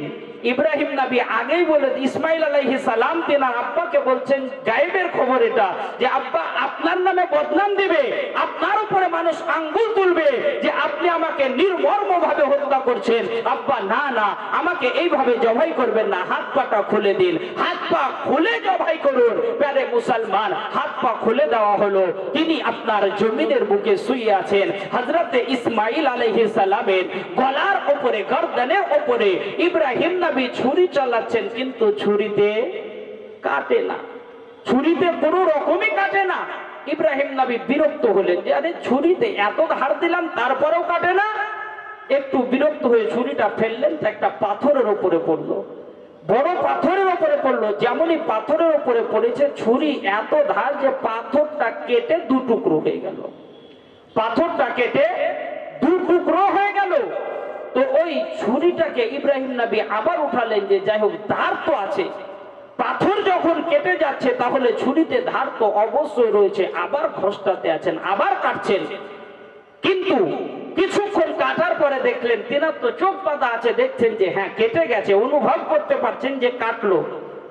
ইব্রাহিম নবী আগেই বলে, ইসমাইল আলাইহিস সালাম তেনার আব্বাকে বলছেন গায়েবের খবর এটা, যে আব্বা আপনার নামে বদনাম দিবে, আপনার উপরে মানুষ আঙ্গুল তুলবে যে আপনি আমাকে নির্মর্ম ভাবে হত্যা করছেন। আব্বা না না, আমাকে এইভাবে জবাই করবেন না, হাত পাটা খুলে দিন, হাত পা খুলে জবাই করুন। প্যারে মুসলমান, হাত পা খুলে দেওয়া হলো। তিনি আপনার জমিনের বুকে শুয়ে আছেন। হযরতে ইসমাইল আলাইহিস সালামের গলার উপরে, গর্দনের উপরে ইব্রাহিম নবী ছুরি চালাচ্ছেন, কিন্তু ছুরিতে কাটে না, ছুরিতে কোনো রকমই কাটে না। ইব্রাহিম নবী বিরক্ত হলেন যে আরে ছুরিতে এত ধার দিলাম তারপরেও কাটে না। একটু বিরক্ত হয়ে ছুরিটা ফেললেন, একটা পাথরের উপরে পড়লো, বড় পাথরের উপরে পড়লো। যেমনই পাথরের উপরে পড়েছে, ছুরি এত ধার যে পাথরটা কেটে দু টুকরো হয়ে গেল, পাথরটা কেটে দু টুকরো হয়ে গেল। তো ওই ছুরিটাকে ইব্রাহিম নবী আবার উঠালেন, যে যাই হোক ধার তো আছে, পাথর যখন কেটে যাচ্ছে তাহলে ছুরিতে ধার তো অবশ্যই রয়েছে। আবার ঘষটাতে আছেন, আবার কাটছেন, কিন্তু কিছুক্ষণ কাটার পরে দেখলেন তিনার তো চোখ বাঁধা আছে, দেখছেন যে হ্যাঁ কেটে গেছে, অনুভব করতে পারছেন যে কাটলো।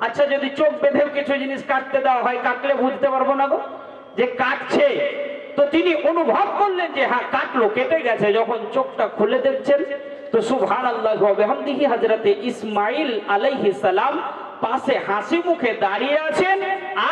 আচ্ছা যদি চোখ বেঁধেও কিছু জিনিস কাটতে দেওয়া হয়, কাটলে বুঝতে পারবো না গো যে কাটছে। তো তিনি অনুভব করলেন যে হ্যাঁ কাটলো, কেটে গেছে। যখন চোখটা খুলে দেখছেন তো সুবহানাল্লাহি ওয়া বিহামদিহি, হযরতে ইসমাইল আলাইহিস সালাম পাশে হাসি মুখে দাঁড়িয়ে আছেন।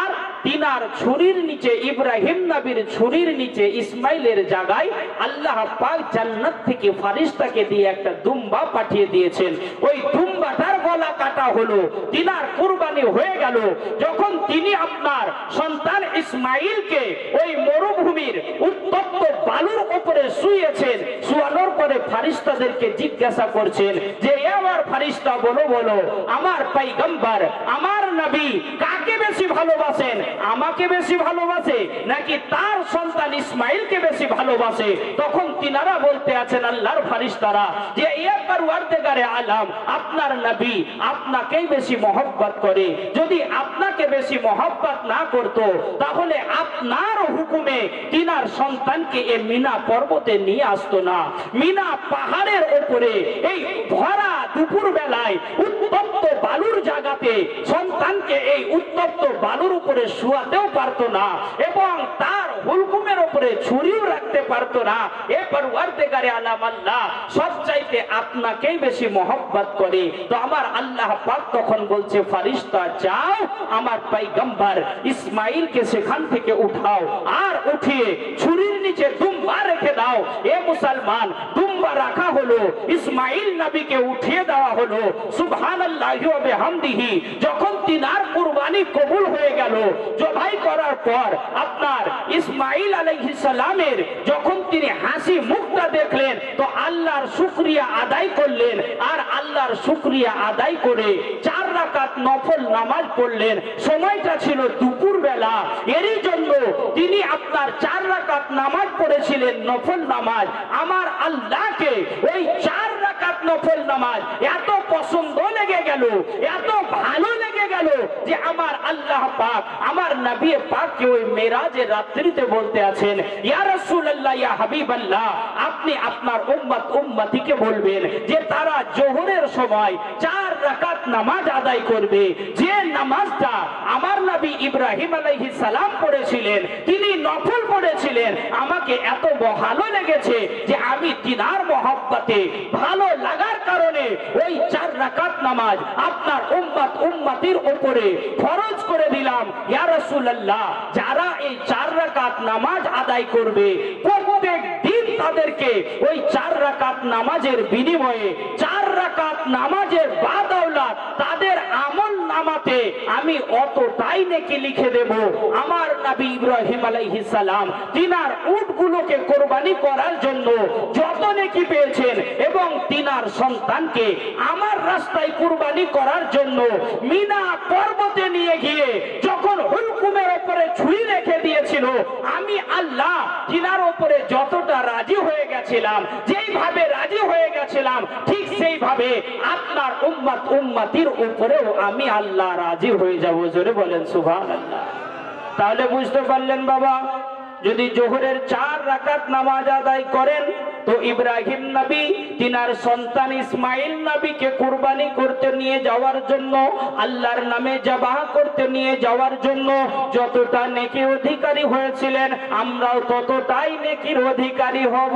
আর তিনার ছুরির নিচে, ইব্রাহিম নবীর ছুরির নিচে ইসমাইলের জায়গায় আল্লাহ পাক জান্নাত থেকে ফারিস্তাকে দিয়ে একটা দুম্বা পাঠিয়ে দিয়েছেন। ওই দুম্বাটার গলা কাটা হলো, তিনার কুরবানি হয়ে গেল। যখন তিনি আপনার সন্তান ইসমাইলকে ওই মরুভূমির উত্তপ্ত বালুর উপরে শুয়েছেন, শুয়ানোর পরে ফারিস্তাদেরকে জিজ্ঞাসা করছেন যে আমার ফারিস্তা বলো বলো, আমার পয়গম্বর আমার নবী কাকে বেশি ভালোবাসেন, আমাকে বেশি ভালোবাসে নাকি তার সন্তান ইসমাইলকে বেশি ভালোবাসে? তখন তিনারা বলতে আছেন আল্লাহর ফারিস্তারা যে এ পরওয়ারদিগারে আলম, আপনার নবী আপনাকেই বেশি মহব্বত করে। যদি আপনাকে বেশি মহব্বত না করত তাহলে আপনার হুকুমে তিনার সন্তানকে এ মিনা পর্বতে নিয়ে আসতো না। মিনা পাহাড়ের উপরে এই ভরা দুপুর বেলায় উত্তপ্ত বালুর জায়গাতে সন্তানকে এই উত্তপ্ত বালুর উপরে শুয়াতেও পারতো না, এবং তার হুকুমের উপরে ছুরিও রাখতে পারতো না। এ পরওয়ারদিগারে আলম আল্লাহ সবচাইতে আপনাকেই বেশি মহব্বত করে। তো আমার আল্লাহ পাক তখন বলছে ফারিস্তা যাও, আমার পয়গম্বর ইসমাইলকে সেখান থেকে উঠাও, আর উঠিয়ে ছুরির নিচে দুম্বা রেখে দাও। এ মুসলমান, দুম্বা রাখা হলো, ইসমাইল নবীকে উঠিয়ে দেওয়া হলো। সুবহানাল্লাহি ওয়া বিহামদিহি। যখন তিনার কুরবানি কবুল হয়ে গেল, জবাই করার পর আপনার ইসমাইল আলাইহিস সালামের যখন তিনি হাসি মুখটা দেখলেন তো আল্লাহর শুকরিয়া আদায় করলেন। আর আল্লাহর শুকরিয়া আদায় করে 4 রাকাত নফল নামাজ পড়লেন। সময়টা ছিল দুপুর বেলা, এরই জন্য তিনি আপনার 4 রাকাত নামাজ পড়েছিলেন, নফল নামাজ। আমার আল্লাহকে ওই 4 রাকাত নফল নামাজ এত পছন্দ লেগে গেল, এত ভালো লেগে গেল যে আমার আল্লাহ পাক আমার নবী পাককে ওই মেরাজের রাত্রিতে বলতে আছেন ইয়া রাসূলুল্লাহ, ইয়া হাবিবাল্লাহ, আপনি আপনার উম্মতিকে বলবেন যে তারা জোহরের সময় 4 রাকাত নামাজ আদায় করবে। যে নামাজটা আমার নবী ইব্রাহিম আলাইহিস সালাম পড়েছিলেন, তিনি নফল পড়েছিলেন, আমাকে এত ভালো লেগেছে যে আমি তিনার মহব্বতে ভালো লাগার কারণে ওই 4 রাকাত নামাজ আপনার উম্মতির উপরে ফরজ করে দিলাম। ইয়া রাসূলুল্লাহ, যারা এই 4 রাকাত নামাজ আদায় করবে প্রত্যেক দিন তাদেরকে ওই 4 রাকাত নামাজের বিনিময়ে 4 রাকাত নামাজের বাদৌলাত তাদের আমল নামাতে আমি অতটাই নেকি লিখে দেব। আমার নবী ইব্রাহিম আলাইহিস সালাম তিনার উটগুলোকে কোরবানি করার জন্য যত নেকি পেয়েছেন এবং তিনার সন্তানকে আমার রাস্তায় কুরবানি করার জন্য মিনা পর্বতে নিয়ে গিয়ে যখন হুলকুমের উপরে ছুরি রেখে দিয়েছিল, আমি আল্লাহ তিনার উপরে যতটা রাজি হয়ে গেছিলাম, যেইভাবে রাজি হয়ে গেছিলাম, ঠিক সেইভাবে আপনার উম্মতির উপরেও আমি আল্লাহ রাজি হয়ে যাব। জোরে বলেন সুবহানাল্লাহ। তাহলে বুঝতে পারলেন বাবা, যদি জোহরের 4 রাকাত নামাজ আদায় করেন তো ইব্রাহিম নবী তিনার সন্তান ইসমাইল নবীকে কুরবানি করতে নিয়ে যাওয়ার জন্য, আল্লাহর নামে জবাহ করতে নিয়ে যাওয়ার জন্য যতটা নেকির অধিকারী হয়েছিলেন, আমরাও ততটাই নেকির অধিকারী হব।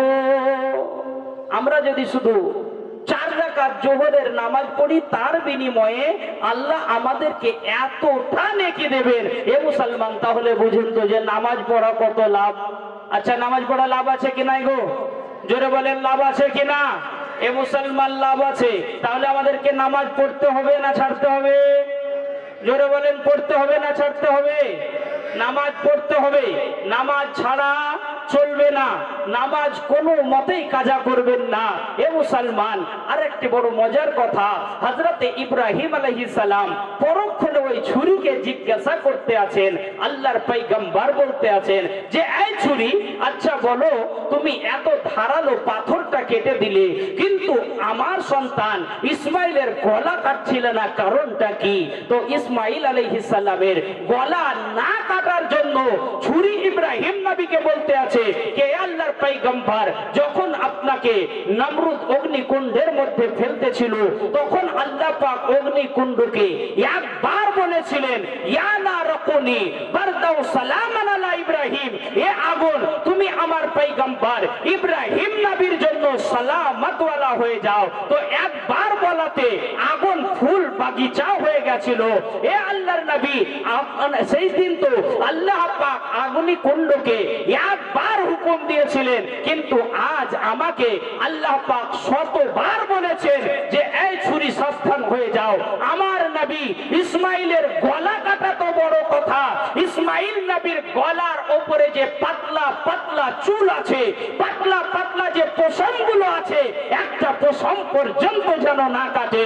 আমরা যদি শুধু 4 রাকাত জোহরের নামাজ পড়ি, তার বিনিময়ে আল্লাহ আমাদেরকে এতটা নেকি দেবেন। এ মুসলমান, তাহলে বুঝুন তো যে নামাজ পড়া কত লাভ। আচ্ছা, নামাজ পড়া লাভ আছে কি নাই গো? জোরে বলেন, লাভ আছে কি না? এ মুসলমান, লাভ আছে। তাহলে আমাদেরকে নামাজ পড়তে হবে না ছাড়তে হবে? জোরে বলেন, পড়তে হবে না ছাড়তে হবে? নামাজ পড়তে হবে। নামাজ ছাড়া চলবে না। নামাজ কোনো মতেই কাজা করবেন না। এ মুসলমান, আরেকটি বড় মজার কথা, হযরতে ইব্রাহিম আলাইহিস সালাম পরক্ষণে ওই ছুরিকে জিজ্ঞাসা করতে আছেন। আল্লাহর পয়গম্বর বলতে আছেন যে, এই ছুরি, আচ্ছা বলো, তুমি এত ধারালো পাথরটা কেটে দিলে, কিন্তু আমার সন্তান ইসমাইলের গলা কাটছিলে না, কারণটা কি? তো ইসমাইল আলাইহিস সালামের গলা না কাটার জন্য ছুরি ইব্রাহিম নবীকে বলতে আছে কে আল্লাহর পয়গম্বর, যখন আপনাকে নমরুদ অগ্নিকুণ্ডের মধ্যে ফেলতেছিল, তখন আল্লাহ পাক অগ্নিকুণ্ডকে একবার বলেছিলেন, ইয়া নারকুনি বারদাও সালামান আলা ইব্রাহিম, এ আগুন তুমি আমার পয়গম্বর ইব্রাহিম নবীর জন্য সালামত ওয়ালা হয়ে যাও। তো একবার বলাতে আগুন ফুল বাগিচা হয়ে গেছিল। এ আল্লাহর নবী, সেই দিন তো আল্লাহ পাক অগ্নিকুণ্ডকে একবার হুকুম দিয়েছিলেন, কিন্তু আজ আমাকে আল্লাহ পাক শতবার বলেছেন যে এই ছুরি সাবধান হয়ে যাও। আমার নবী ইসমাইলের গলা কাটা তো বড় কথা, ইসমাইল নবীর গলার উপরে যে পাতলা পাতলা চুল আছে, পাতলা পাতলা যে পশমগুলো আছে, একটা পশম পর্যন্ত যেন না কাটে।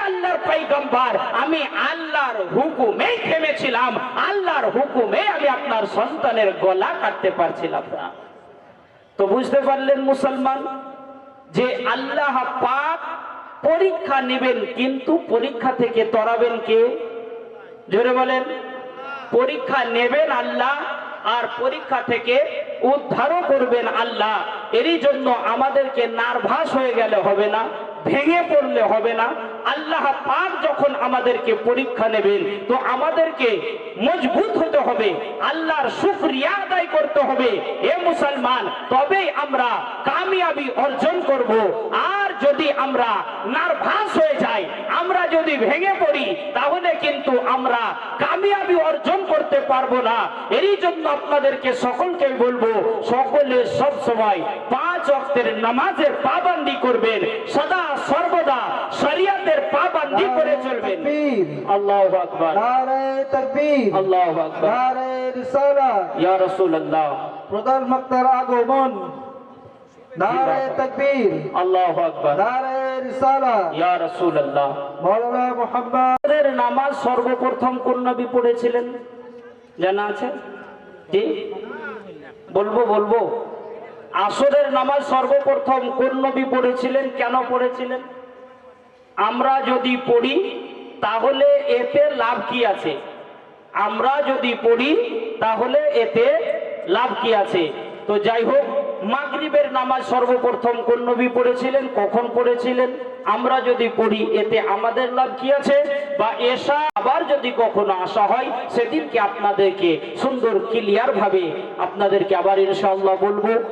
আল্লাহর পয়গম্বর, আমি আল্লাহর হুকুমেই থেমেছিলাম, আল্লাহর হুকুমে আমি আপনার সন্তানের গলা কাটতে পারছিলাম না। তো বুঝতে পারলেন মুসলমান যে আল্লাহ পাক পরীক্ষা নেবেন, কিন্তু পরীক্ষা থেকে তরাবেন কে? জোরে বলেন, পরীক্ষা নেবেন আল্লাহ, আর পরীক্ষা থেকে উদ্ধারও করবেন আল্লাহ। এরই জন্য আমাদেরকে নার্ভাস হয়ে গেলে হবে না, ভেঙে পড়লে হবে না। আল্লাহ পাক যখন আমাদেরকে পরীক্ষা নেবেন, তো আমাদেরকে মজবুত হতে হবে, আল্লাহর শুকরিয়া আদায় করতে হবে। এ মুসলমান, তবেই আমরা কামিয়াবি অর্জন করব। আর যদি আমরা নার্ভাস হয়ে যাই, আমরা যদি ভেঙে পড়ি, তাহলে কিন্তু আমরা কামিয়াবি অর্জন করতে পারবো না। এরই জন্য আপনাদেরকে সকলকে বলবো, সকলে সব সময় 5 ওয়াক্তের নামাজের পাবন্দি করবেন, সদা সর্বদা শরিয়তের পাবন্দি করে চলবেন। আল্লাহু আকবার, নারে তাকবীর, আল্লাহু আকবার, নারে রিসালাত, ইয়া রাসূলুল্লাহ, প্রধান বক্তার আগমন, নারে তাকবীর, আল্লাহু আকবার, নারে রিসালাত, ইয়া রাসূলুল্লাহ। মাওলানা মুহাম্মদের নামাজ সর্বপ্রথম কোন নবী পড়েছিলেন জানা আছে? জি বলবো। আসরের নামাজ সর্বপ্রথম কোন নবী পড়েছিলেন, কেন পড়েছিলেন? আমরা যদি পড়ি তাহলে এতে লাভ কি আছে? আমরা যদি পড়ি তাহলে এতে লাভ কি আছে? তো যাই হোক, মাগরিবের নামাজ সর্বপ্রথম কোন নবী পড়েছিলেন, কখন পড়েছিলেন? আমরা যদি পড়ি এতে আমাদের লাভ কি আছে? বা এশা আবার যদি কখনো আসা হয়, সেদিনকে আপনাদেরকে সুন্দর ক্লিয়ার ভাবে আপনাদেরকে আবার ইনশাআল্লাহ বলবো।